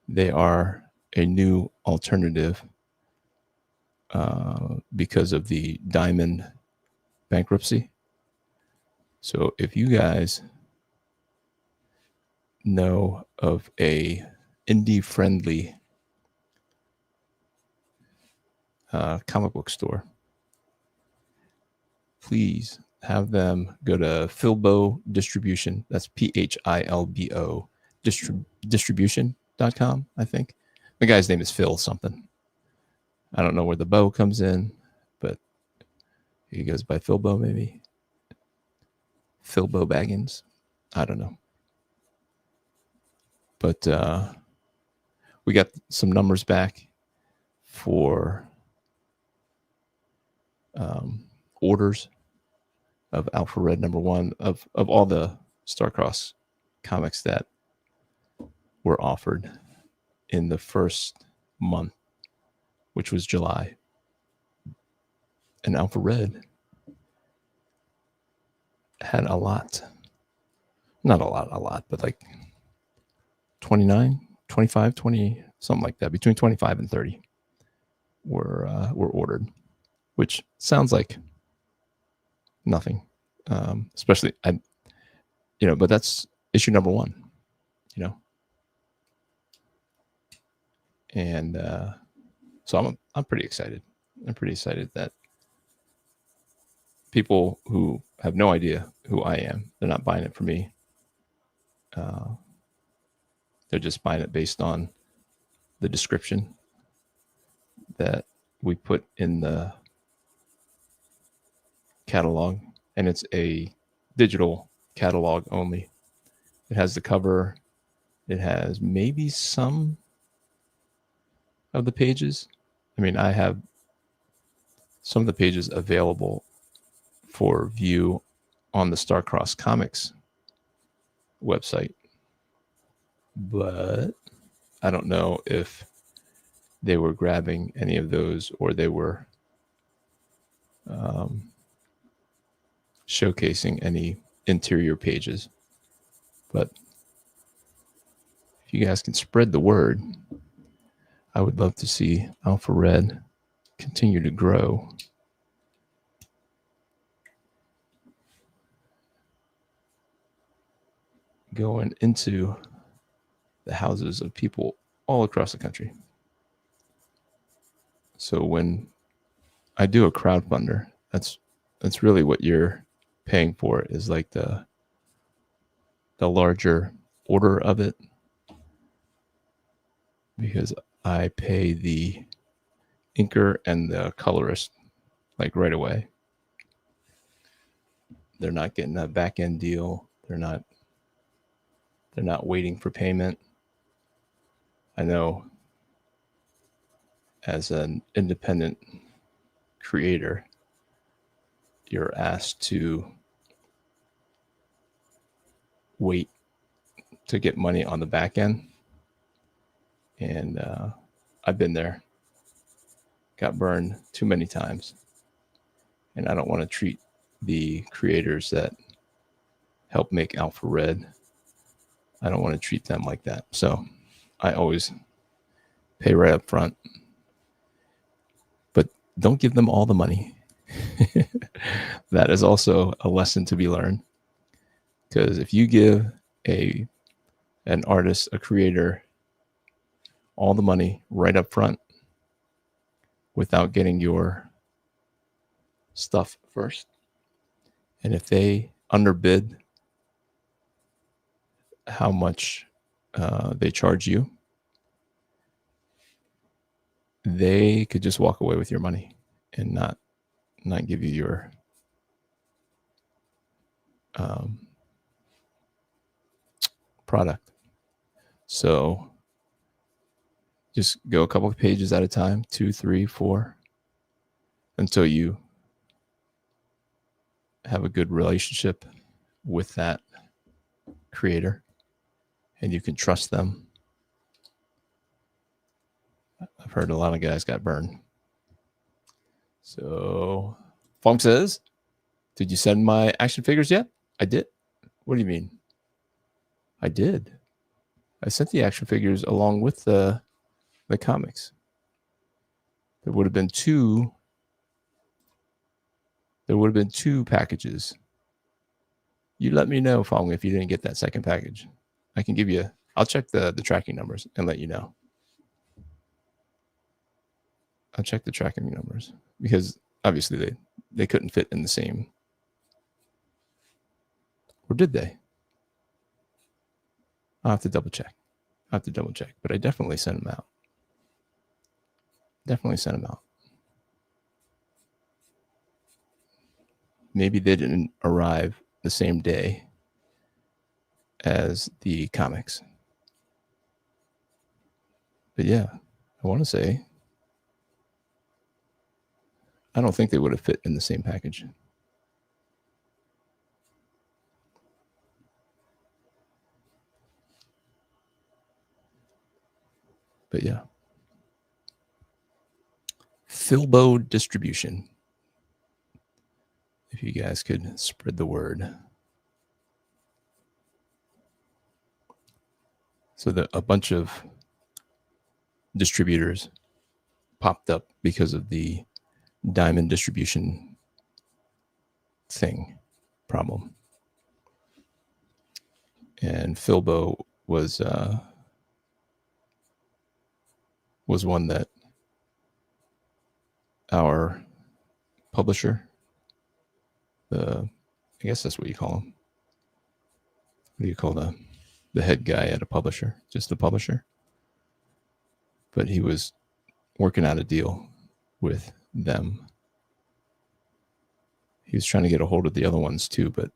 They are a new alternative because of the Diamond bankruptcy. So if you guys know of a indie-friendly comic book store, please have them go to Filbo Distribution. That's PHILBO distribution.com, I think. The guy's name is Phil something. I don't know where the bow comes in, but he goes by Filbo, maybe. Filbo Baggins. I don't know. But we got some numbers back for orders of Alpha Red #1 of all the Starcross comics that were offered in the first month, which was July. And Alpha Red had a lot. Not a lot, but like 29, 25, 20, something like that. Between 25 and 30 were ordered, which sounds like nothing. Especially but that's issue #1, and so I'm pretty excited. I'm pretty excited that people who have no idea who I am, they're not buying it for me. They're just buying it based on the description that we put in the catalog, and it's a digital catalog only. It has the cover. It has maybe some of the pages. I mean, I have some of the pages available for view on the Starcross Comics website, but I don't know if they were grabbing any of those or they were showcasing any interior pages. But if you guys can spread the word, I would love to see Alpha Red continue to grow. Going into the houses of people all across the country. So when I do a crowdfunder, that's really what you're paying for, is like the larger order of it, because I pay the inker and the colorist like right away. They're not getting a back end deal. They're not waiting for payment. I know as an independent creator, you're asked to wait to get money on the back end. And I've been there, got burned too many times. And I don't want to treat the creators that help make Alpha Red, I don't want to treat them like that. So I always pay right up front. But don't give them all the money. That is also a lesson to be learned. Because if you give an artist, a creator, all the money right up front without getting your stuff first, and if they underbid how much they charge you, they could just walk away with your money and not give you your product. So just go a couple of pages at a time, 2, 3, 4, until you have a good relationship with that creator and you can trust them. I've heard a lot of guys got burned. So Funk says, did you send my action figures yet? I did. What do you mean? I did. I sent the action figures along with the comics. There would have been two packages. You let me know, Fong, if you didn't get that second package. I can give you, I'll check the tracking numbers and let you know. I'll check the tracking numbers because obviously they couldn't fit in the same. Or did they? I'll have to double check. But I definitely sent them out. Maybe they didn't arrive the same day as the comics. But yeah, I want to say, I don't think they would have fit in the same package. But yeah. Filbo Distribution. If you guys could spread the word. So a bunch of distributors popped up because of the diamond distribution problem. And Filbo was one that our publisher, I guess that's what you call him. What do you call the head guy at a publisher? Just the publisher. But he was working out a deal with them. He was trying to get a hold of the other ones too, but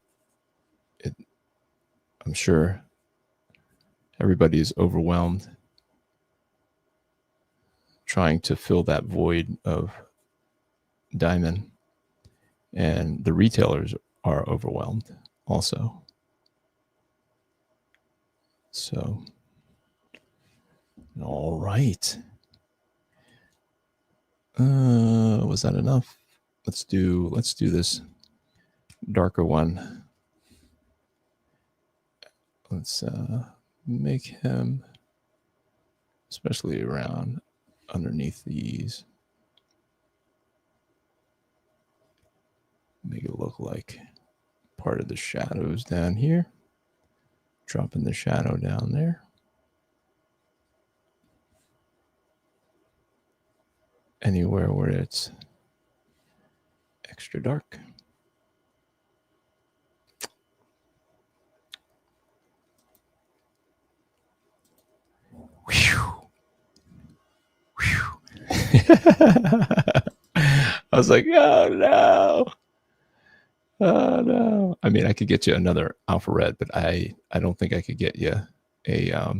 I'm sure everybody is overwhelmed trying to fill that void of Diamond, and the retailers are overwhelmed also. So, all right. Was that enough? Let's do this darker one. Let's make him, especially around underneath these, make it look like part of the shadows down here. Dropping the shadow down there. Anywhere where it's extra dark. I was like, oh no. Oh no. I mean, I could get you another Alpha Red, but I don't think I could get you a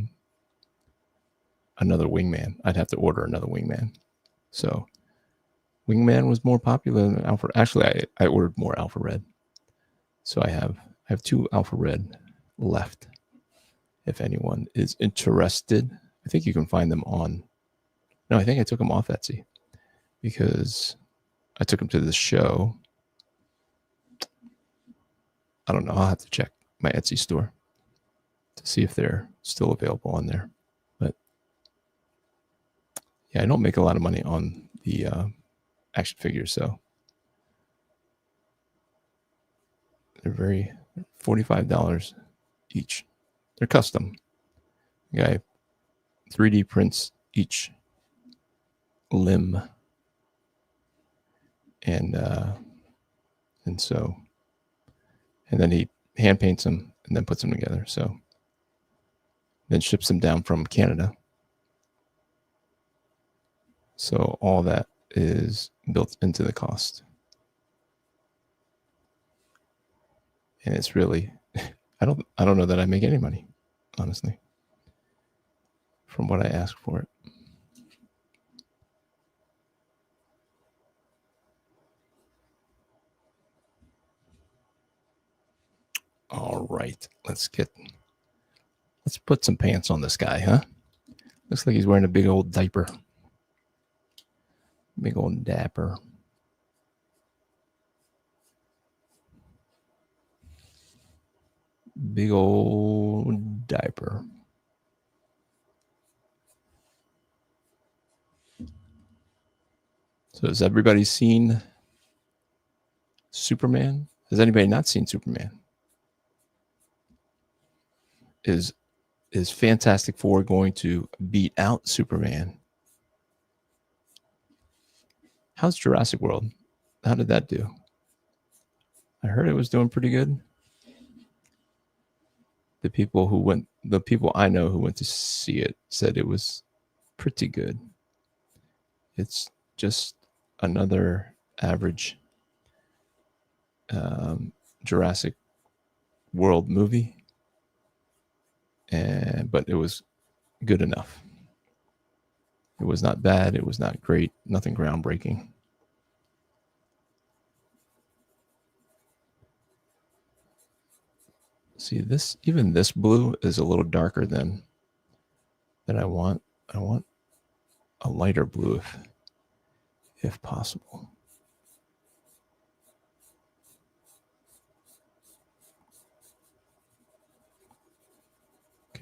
another Wingman. I'd have to order another Wingman. So Wingman was more popular than Alpha. Actually, I ordered more Alpha Red. So I have 2 Alpha Red left. If anyone is interested, I think you can find them on. No, I think I took them off Etsy because I took them to the show. I don't know. I'll have to check my Etsy store to see if they're still available on there. But yeah, I don't make a lot of money on the action figures, so they're very $45 each. They're custom. The guy 3D prints each limb, and so, and then he hand paints them and then puts them together. So then ships them down from Canada. So all that is built into the cost. And it's really, I don't know that I make any money, honestly, from what I ask for it. All right, let's put some pants on this guy, huh? Looks like he's wearing a big old diaper. Big old dapper. Big old diaper. So has everybody seen Superman? Has anybody not seen Superman? Is Fantastic Four going to beat out Superman? How's Jurassic World? How did that do? I heard it was doing pretty good. The people I know who went to see it said it was pretty good. It's just another average Jurassic World movie, but it was good enough. It was not bad. It was not great. Nothing groundbreaking. See, even this blue is a little darker than I want. I want a lighter blue if possible.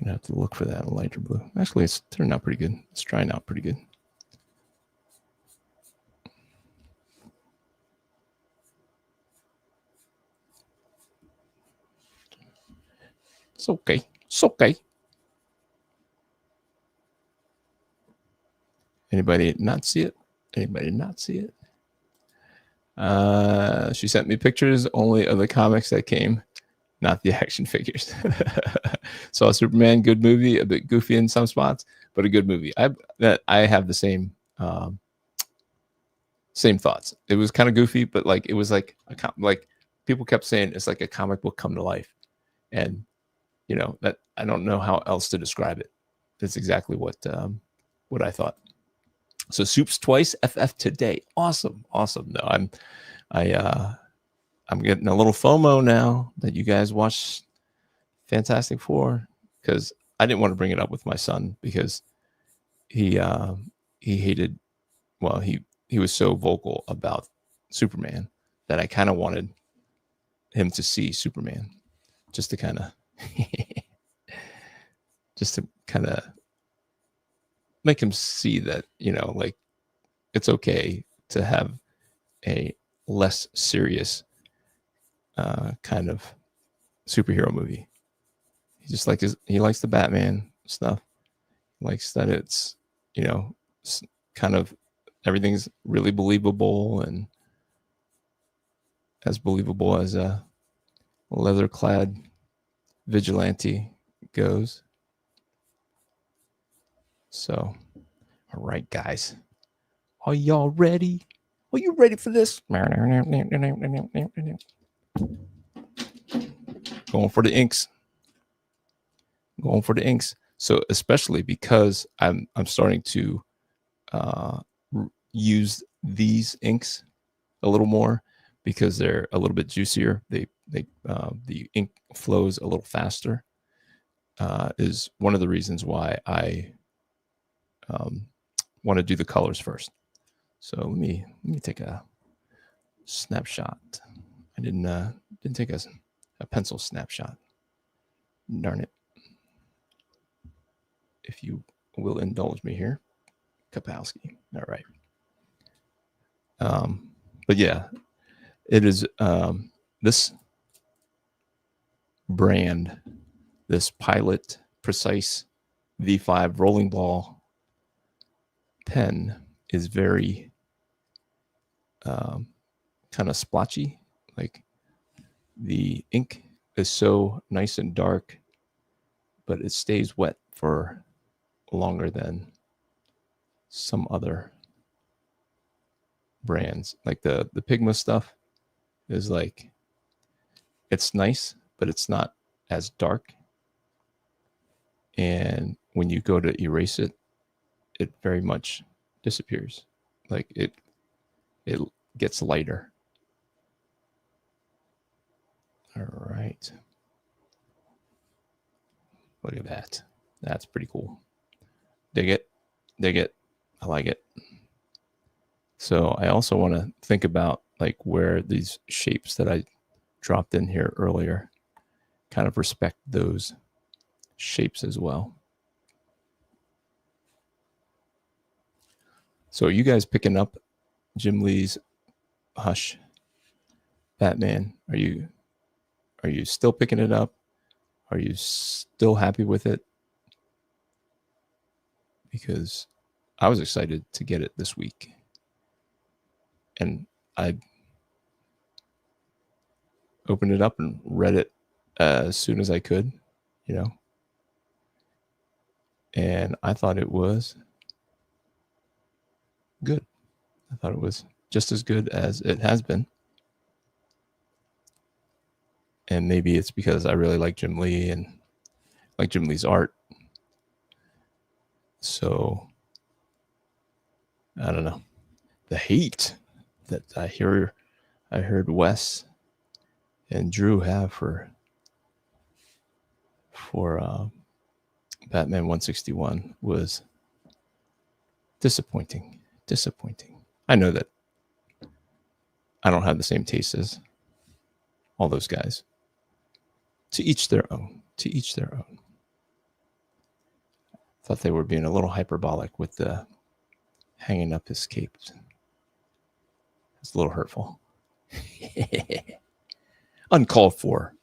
Gonna have to look for that lighter blue. Actually, it's turned out pretty good. It's drying out pretty good. It's okay. It's okay. Anybody not see it? Anybody not see it? She sent me pictures only of the comics that came, not the action figures. Saw Superman, good movie, a bit goofy in some spots, but a good movie. I have the same thoughts. It was kind of goofy, but like it was like like people kept saying it's like a comic book come to life, and you know that I don't know how else to describe it. That's exactly what I thought. So Soups twice, FF today. Awesome. No, I'm getting a little FOMO now that you guys watched Fantastic Four, because I didn't want to bring it up with my son because he hated, well, he was so vocal about Superman that I kind of wanted him to see Superman just to kind of make him see that, like, it's okay to have a less serious kind of superhero movie. He likes the Batman stuff. He likes that it's, kind of everything's really believable, and as believable as a leather-clad vigilante goes. So, all right, guys, are y'all ready? Are you ready for this? Going for the inks. So especially because I'm starting to use these inks a little more because they're a little bit juicier. The ink flows a little faster. Is one of the reasons why I want to do the colors first. So let me take a snapshot. I didn't take a pencil snapshot. Darn it. If you will indulge me here, Kapowski. All right. But yeah, it is this brand, this Pilot Precise V5 rolling ball pen is very kind of splotchy. Like, the ink is so nice and dark, but it stays wet for longer than some other brands. Like the Pigma stuff is like, it's nice, but it's not as dark. And when you go to erase it, it very much disappears. Like it gets lighter. All right. Look at that. That's pretty cool. Dig it. I like it. So I also want to think about like where these shapes that I dropped in here earlier, kind of respect those shapes as well. So are you guys picking up Jim Lee's Hush Batman? Are you still picking it up? Are you still happy with it? Because I was excited to get it this week, and I opened it up and read it as soon as I could, and I thought it was good. I thought it was just as good as it has been. And maybe it's because I really like Jim Lee and like Jim Lee's art. So I don't know. The hate that I heard Wes and Drew have for Batman 161 was disappointing. I know that I don't have the same taste as all those guys. To each their own. Thought they were being a little hyperbolic with the hanging up his cape. It's a little hurtful. Uncalled for,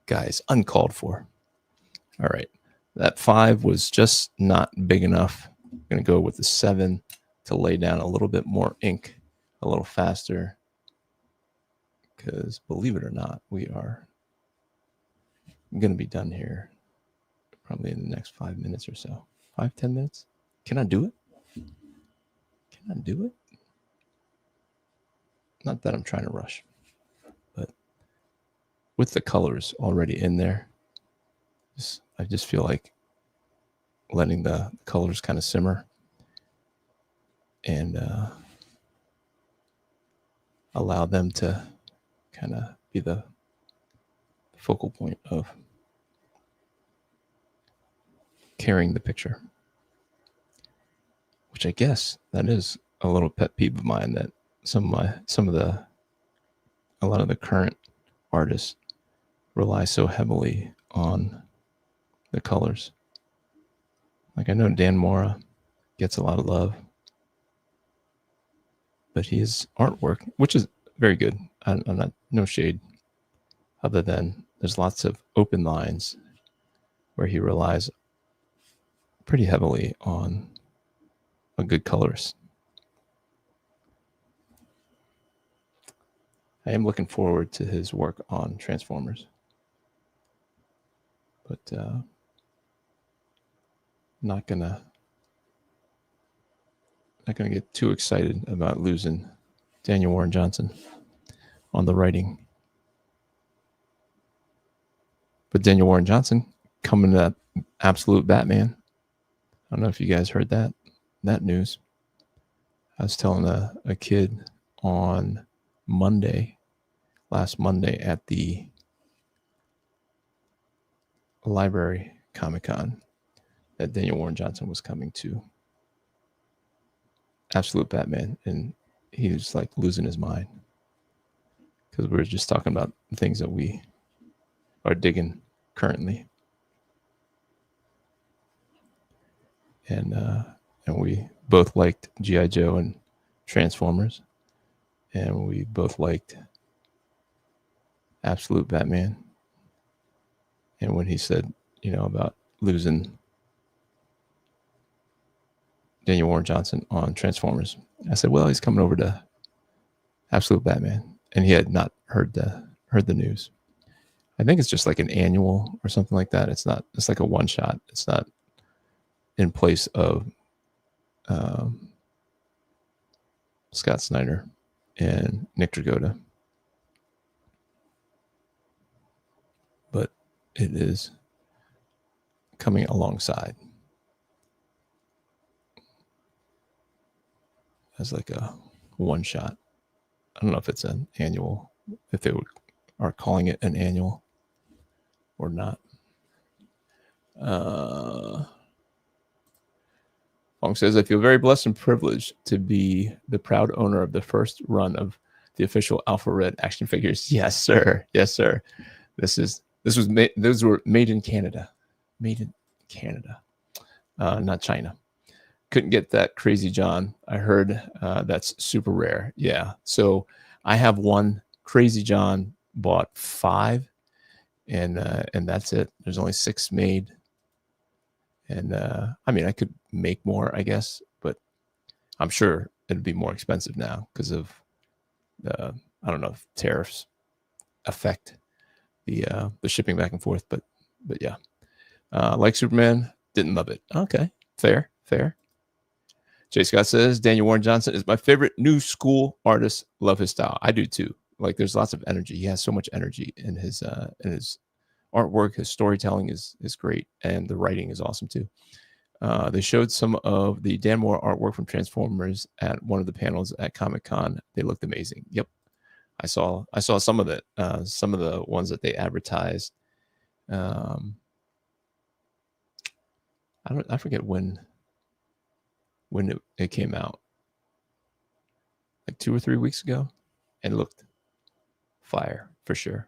guys. Uncalled for. All right. That 5 was just not big enough. I'm going to go with the 7 to lay down a little bit more ink a little faster. Because believe it or not, we are going to be done here probably in the next 5 minutes or so. 5-10 minutes. Can I do it? Not that I'm trying to rush, but with the colors already in there, I just feel like letting the colors kind of simmer and allow them to kind of be the focal point of carrying the picture, which I guess that is a little pet peeve of mine, that a lot of the current artists rely so heavily on the colors. Like, I know Dan Mora gets a lot of love, but his artwork, which is very good, I'm not, no shade, other than there's lots of open lines where he relies pretty heavily on a good colorist. I am looking forward to his work on Transformers, but not gonna get too excited about losing Daniel Warren Johnson on the writing. But Daniel Warren Johnson coming to that Absolute Batman. I don't know if you guys heard that news. I was telling a kid on last Monday at the library Comic-Con, that Daniel Warren Johnson was coming to Absolute Batman, and he was like losing his mind, because we were just talking about things that we are digging currently, and we both liked G.I. Joe and Transformers, and we both liked Absolute Batman. And when he said, about losing Daniel Warren Johnson on Transformers, I said, well, he's coming over to Absolute Batman, and he had not heard the news. I think it's just like an annual or something like that. It's like a one shot. It's not in place of Scott Snyder and Nick Dragotta, but it is coming alongside as like a one shot. I don't know if it's an annual, if they are calling it an annual or not. Fong says, I feel very blessed and privileged to be the proud owner of the first run of the official Alpha Red action figures. Yes, sir. Yes, sir. Those were made in Canada. Made in Canada, not China. Couldn't get that Crazy John. I heard that's super rare. Yeah. So I have one Crazy John, bought 5, and that's it. There's only 6 made. And I mean, I could make more, I guess, but I'm sure it'd be more expensive now because of I don't know if tariffs affect the shipping back and forth, but yeah. Like Superman, didn't love it. Okay, fair. Jay Scott says, Daniel Warren Johnson is my favorite new school artist. Love his style. I do too. Like, there's lots of energy. He has so much energy in his artwork. His storytelling is great, and the writing is awesome too. They showed some of the Dan Moore artwork from Transformers at one of the panels at Comic-Con. They looked amazing. Yep, I saw some of it. Some of the ones that they advertised. I forget when it came out, like 2 or 3 weeks ago, and it looked fire for sure.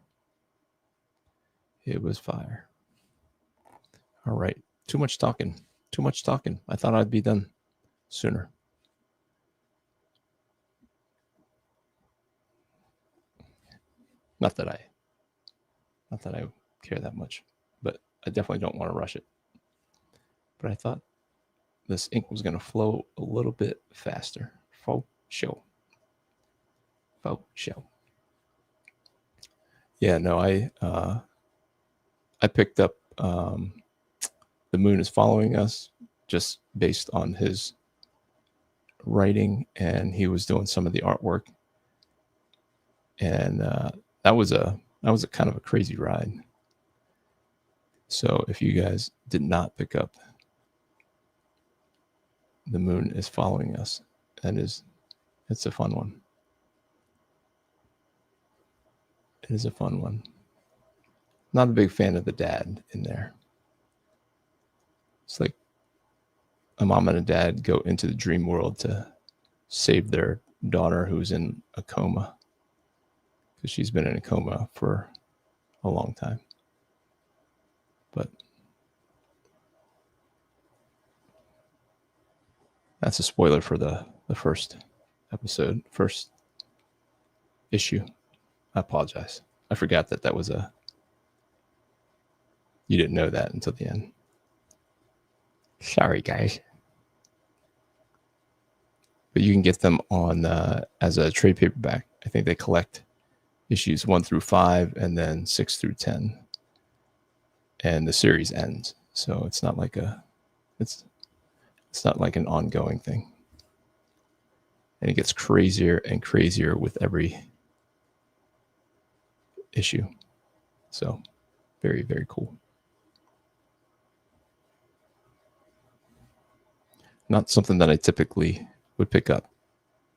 It was fire. All right, too much talking. I thought I'd be done sooner. Not that I care that much, but I definitely don't want to rush it. But I thought this ink was going to flow a little bit faster. Faux show. Yeah, no, I picked up The Moon is Following Us just based on his writing, and he was doing some of the artwork, and that was a kind of a crazy ride. So if you guys did not pick up The Moon is Following Us, it's a fun one. It is a fun one. Not a big fan of the dad in there. It's like a mom and a dad go into the dream world to save their daughter who's in a coma, because she's been in a coma for a long time. But that's a spoiler for the first episode, first issue. I apologize. I forgot that was a... You didn't know that until the end. Sorry, guys. But you can get them on as a trade paperback. I think they collect issues 1 through 5 and then 6 through 10. And the series ends. So it's not like it's not like an ongoing thing. And it gets crazier and crazier with every issue. So very, very cool. Not something that I typically would pick up,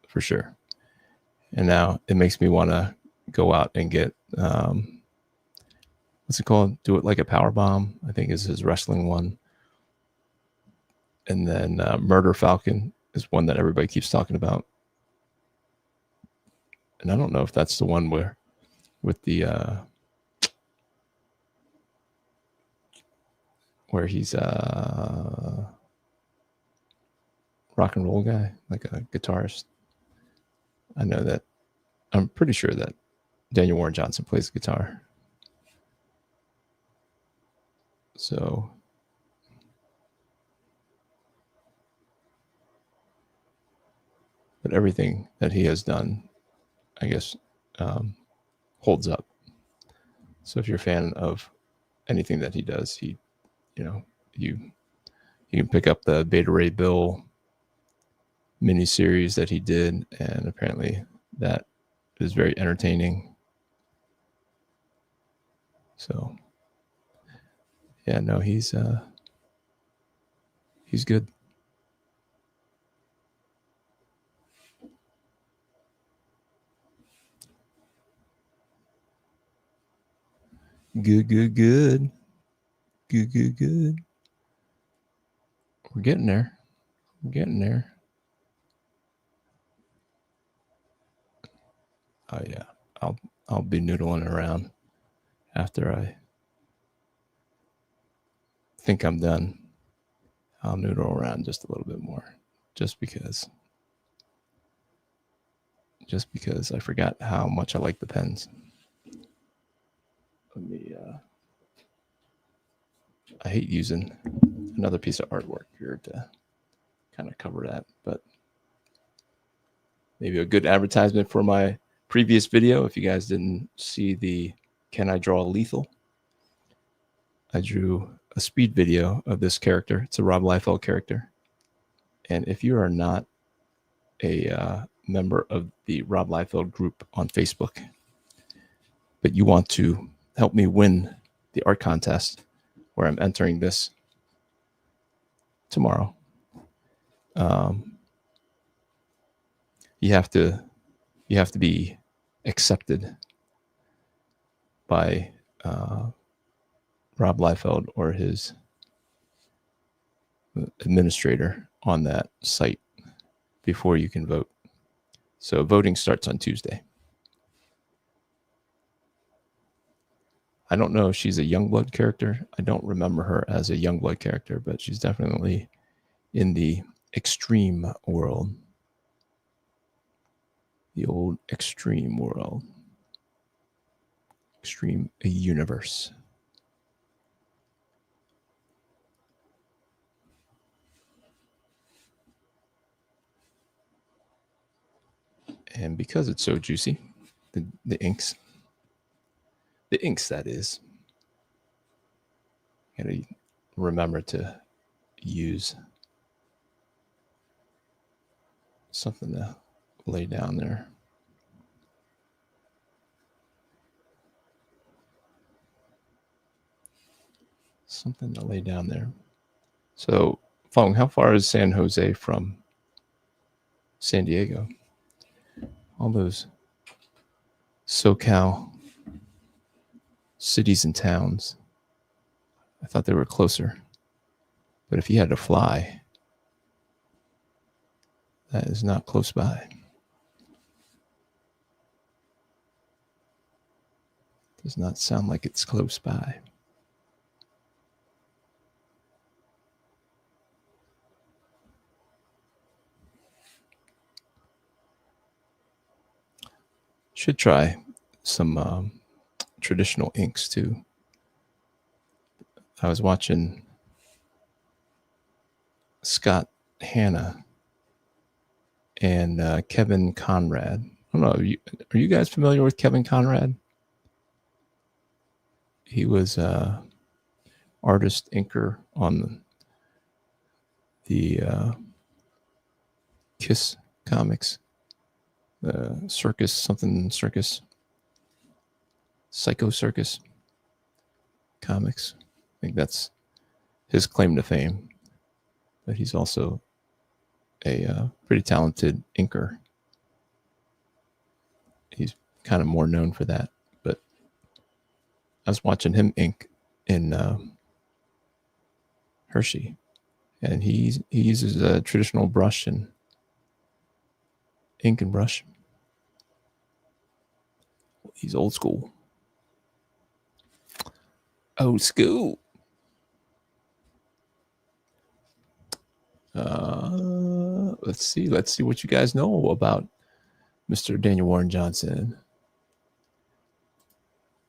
for sure. And now it makes me want to go out and get what's it called? Do It Like a Power Bomb, I think is his wrestling one. And then Murder Falcon is one that everybody keeps talking about. And I don't know if that's the one where with the where he's rock and roll guy, like a guitarist. I know that. I'm pretty sure that Daniel Warren Johnson plays guitar. So but everything that he has done, I guess, holds up. So if you're a fan of anything that he does, you can pick up the Beta Ray Bill miniseries that he did, and apparently that is very entertaining. So yeah, no, he's good. Good. We're getting there. Oh yeah, I'll be noodling around after I think I'm done. I'll noodle around just a little bit more, just because I forgot how much I like the pens. Let me. I hate using another piece of artwork here to kind of cover that, but maybe a good advertisement for my previous video. If you guys didn't see the Can I Draw Lethal? I drew a speed video of this character. It's a Rob Liefeld character. And if you are not a member of the Rob Liefeld group on Facebook, but you want to help me win the art contest where I'm entering this tomorrow, you have to be accepted by Rob Liefeld or his administrator on that site before you can vote. So voting starts on Tuesday. I don't know if she's a Youngblood character. I don't remember her as a Youngblood character, but she's definitely in the extreme world. The old extreme world. Extreme universe. And because it's so juicy, the inks, that is, you gotta remember to use something to lay down there. Something to lay down there. So, Fong, how far is San Jose from San Diego, all those SoCal cities and towns. I thought they were closer, but if you had to fly, that is not close by. Does not sound like it's close by. Should try some traditional inks too. I was watching Scott Hanna and Kevin Conrad. I don't know. Are you guys familiar with Kevin Conrad? He was artist inker on the Kiss comics, Circus something Circus, Psycho Circus comics. I think that's his claim to fame. But he's also a pretty talented inker. He's kind of more known for that. But I was watching him ink in Hershey, and he uses a traditional brush and ink and brush. He's old school. Old school. Let's see what you guys know about Mr. Daniel Warren Johnson.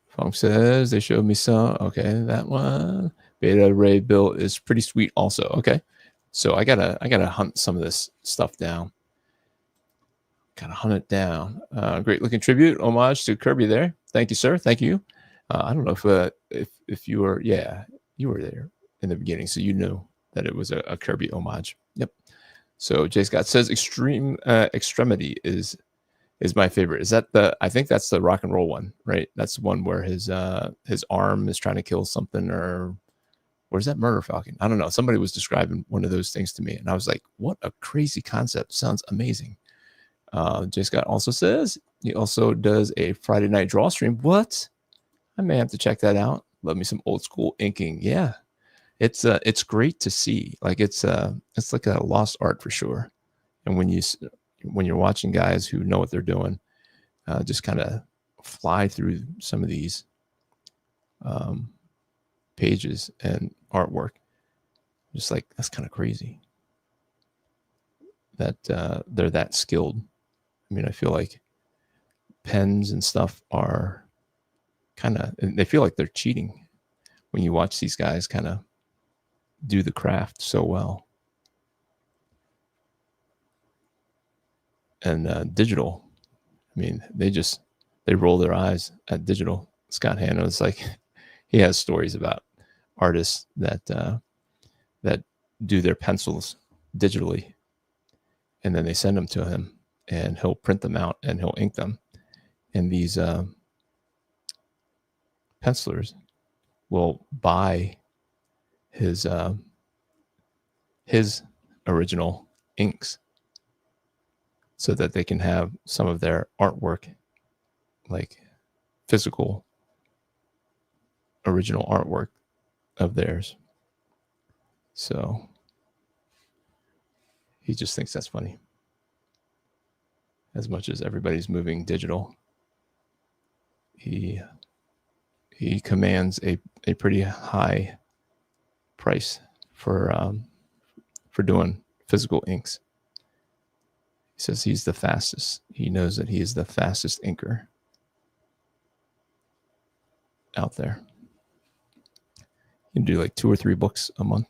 Funk says they showed me some. Okay, that one. Beta Ray Bill is pretty sweet also. Okay. So I gotta hunt some of this stuff down. Gotta hunt it down. Great looking tribute, homage to Kirby there. Thank you, sir. Thank you. I don't know if you were, you were there in the beginning, so you knew that it was a Kirby homage. Yep. So Jay Scott says Extreme Extremity is my favorite. Is that I think that's the rock and roll one, right? That's the one where his arm is trying to kill something, or is that Murder Falcon? I don't know. Somebody was describing one of those things to me, and I was like, what a crazy concept. Sounds amazing. Jay Scott also says he also does a Friday night draw stream. What? I may have to check that out. Love me some old school inking. Yeah. It's great to see. Like it's like a lost art for sure. And when you're watching guys who know what they're doing, just kind of fly through some of these pages and artwork, just like that's kind of crazy that they're that skilled. I mean, I feel like pens and stuff are they feel like they're cheating when you watch these guys kind of do the craft so well. And digital, I mean, they roll their eyes at digital. Scott Hanna is like, he has stories about artists that do their pencils digitally, and then they send them to him, and he'll print them out and he'll ink them. And these pencilers will buy his original inks so that they can have some of their artwork, like physical original artwork of theirs. So he just thinks that's funny. As much as everybody's moving digital, he commands a pretty high price for doing physical inks. He says he's the fastest. He knows that he is the fastest inker out there. You can do like 2 or 3 books a month.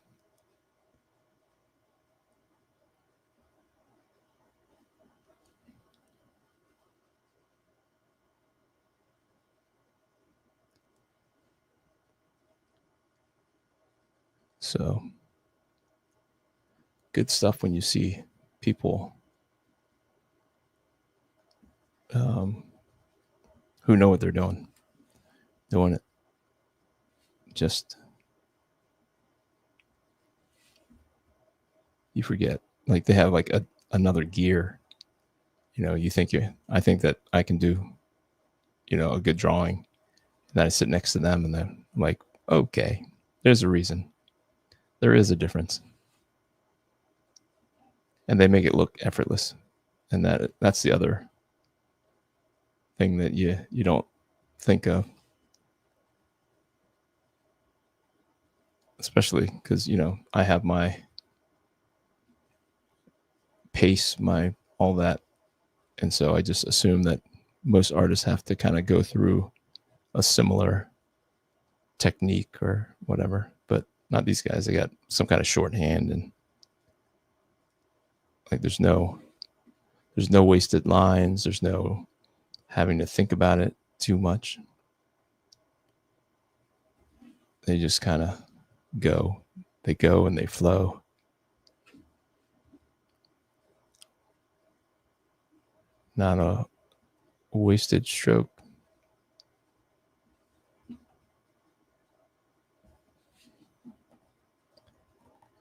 So good stuff when you see people who know what they're doing it. Just you forget, like they have like another gear I think that I can do, a good drawing. And then I sit next to them and then I'm like, okay, there's a reason. There is a difference. And they make it look effortless. And that's the other thing that you don't think of. Especially because, I have my pace, my all that. And so I just assume that most artists have to kind of go through a similar technique or whatever, but not these guys. They got some kind of shorthand, and like there's no wasted lines. There's no having to think about it too much. They just kind of go. They go and they flow. Not a wasted stroke.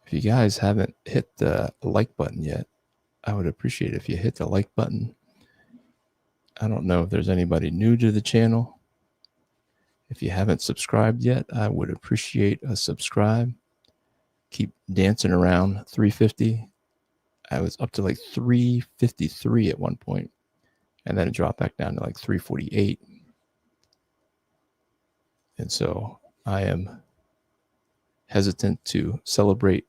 If you guys haven't hit the like button yet, I would appreciate it if you hit the like button. I don't know if there's anybody new to the channel. If you haven't subscribed yet, I would appreciate a subscribe. Keep dancing around 350. I was up to like 353 at one point, and then it dropped back down to like 348. And so I am hesitant to celebrate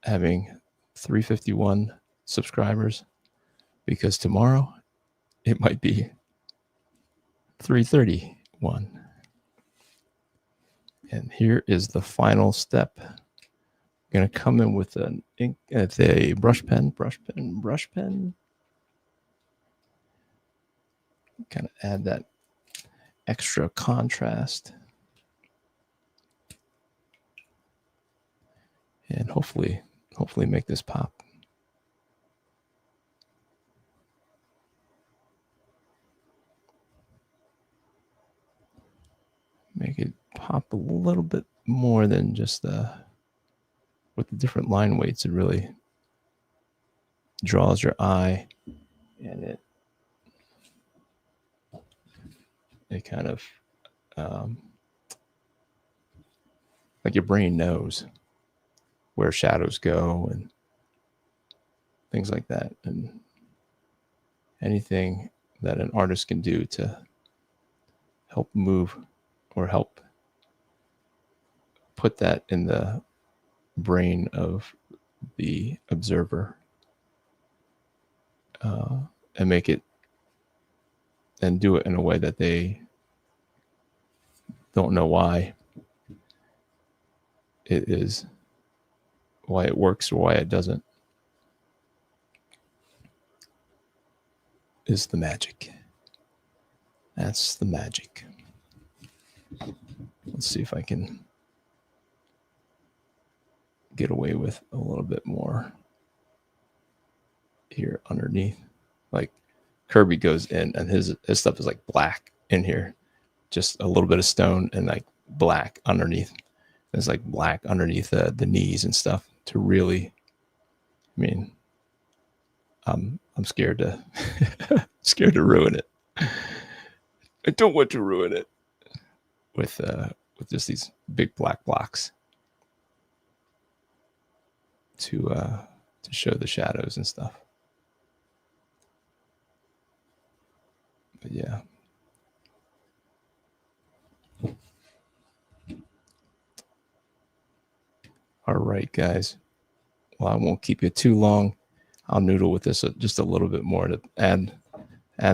having 351 subscribers, because tomorrow it might be 331. And here is the final step. I'm going to come in with a brush pen. Kind of add that extra contrast. And hopefully make this pop. Make it pop a little bit more than just with the different line weights. It really draws your eye, and it kind of like your brain knows where shadows go and things like that, and anything that an artist can do to help move or help put that in the brain of the observer, and make it and do it in a way that they don't know why it is, why it works or why it doesn't, is the magic. That's the magic. Let's see if I can get away with a little bit more here underneath. Like Kirby goes in and his stuff is like black in here, just a little bit of stone and like black underneath. It's like black underneath the knees and stuff to really, I mean, I'm scared to scared to ruin it. I don't want to ruin it with just these big black blocks to show the shadows and stuff. But yeah. All right, guys. Well, I won't keep you too long. I'll noodle with this just a little bit more to add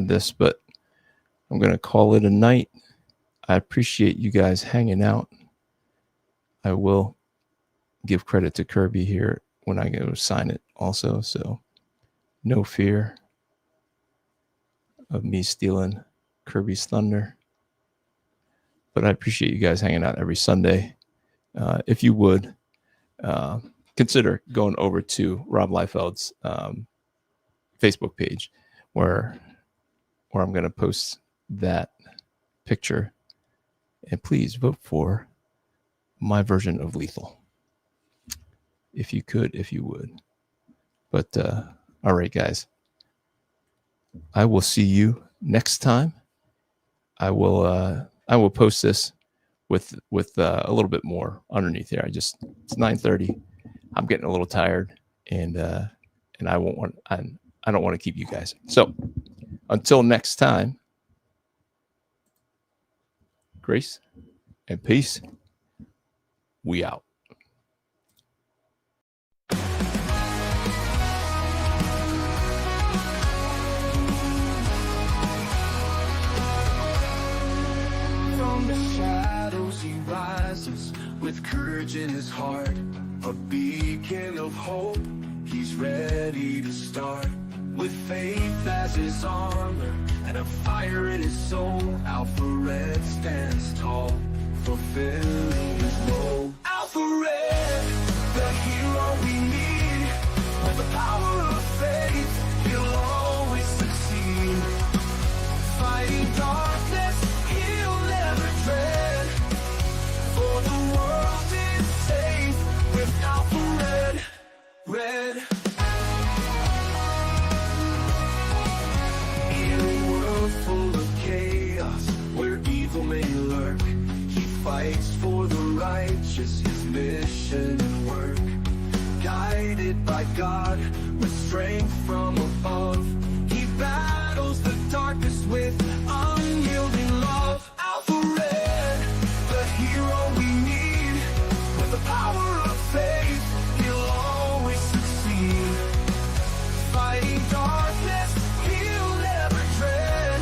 this, but I'm going to call it a night. I appreciate you guys hanging out. I will give credit to Kirby here when I go sign it also, so no fear of me stealing Kirby's thunder. But I appreciate you guys hanging out every Sunday. If you would, consider going over to Rob Liefeld's Facebook page, where I'm going to post that picture, and please vote for my version of Lethal, if you could, if you would. But all right, guys, I will see you next time. I will post this with a little bit more underneath here. It's 9:30. I'm getting a little tired, and I don't want to keep you guys. So until next time, grace and peace. We out. From the shadows he rises with courage in his heart, a beacon of hope. He's ready to start with faith as his armor and a fire in his soul. Alpha Red stands tall, fulfilling his role. Alpha Red, the hero we need. With the power of faith, he'll always succeed. Fighting darkness, he'll never dread. For the world is safe with Alpha Red. Red. In a world full of chaos, where evil may lurk, he fights for the righteous, his mission and work. Guided by God, with strength from above, he battles the darkness with unyielding love. Alpha Red, the hero we need. With the power of faith, he'll always succeed. Fighting darkness, he'll never dread.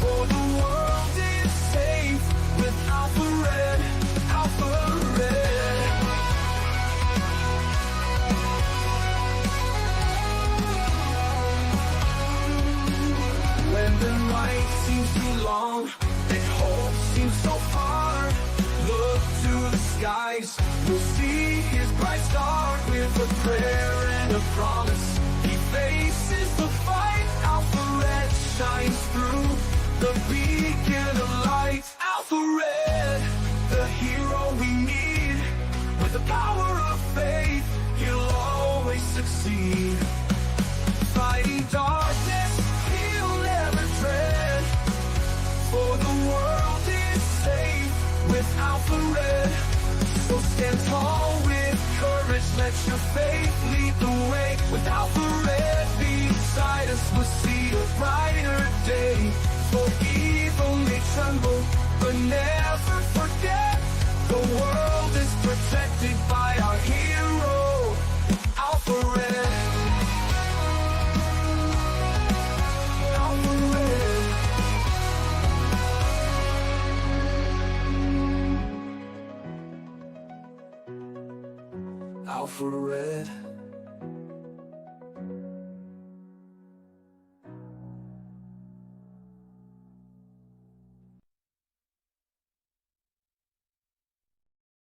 For the world is safe with Alpha Red. Alpha Red. When the night seems too long and hope seems so far, look to the skies, you'll see his bright star. With a prayer and a promise, he faces the fight. Alpha Red shines through, the beacon of light. Alpha Red, the hero we need. With the power of faith, he'll always succeed. Fighting darkness, he'll never dread. For the world is safe with Alpha Red. So stand tall with courage, let your faith lead the way. With Alpha Red beside us, we'll see a brighter day. For evil may tremble, but never forget, the world is protected by our hero, Alpha Red. Alpha Red. Alpha Red.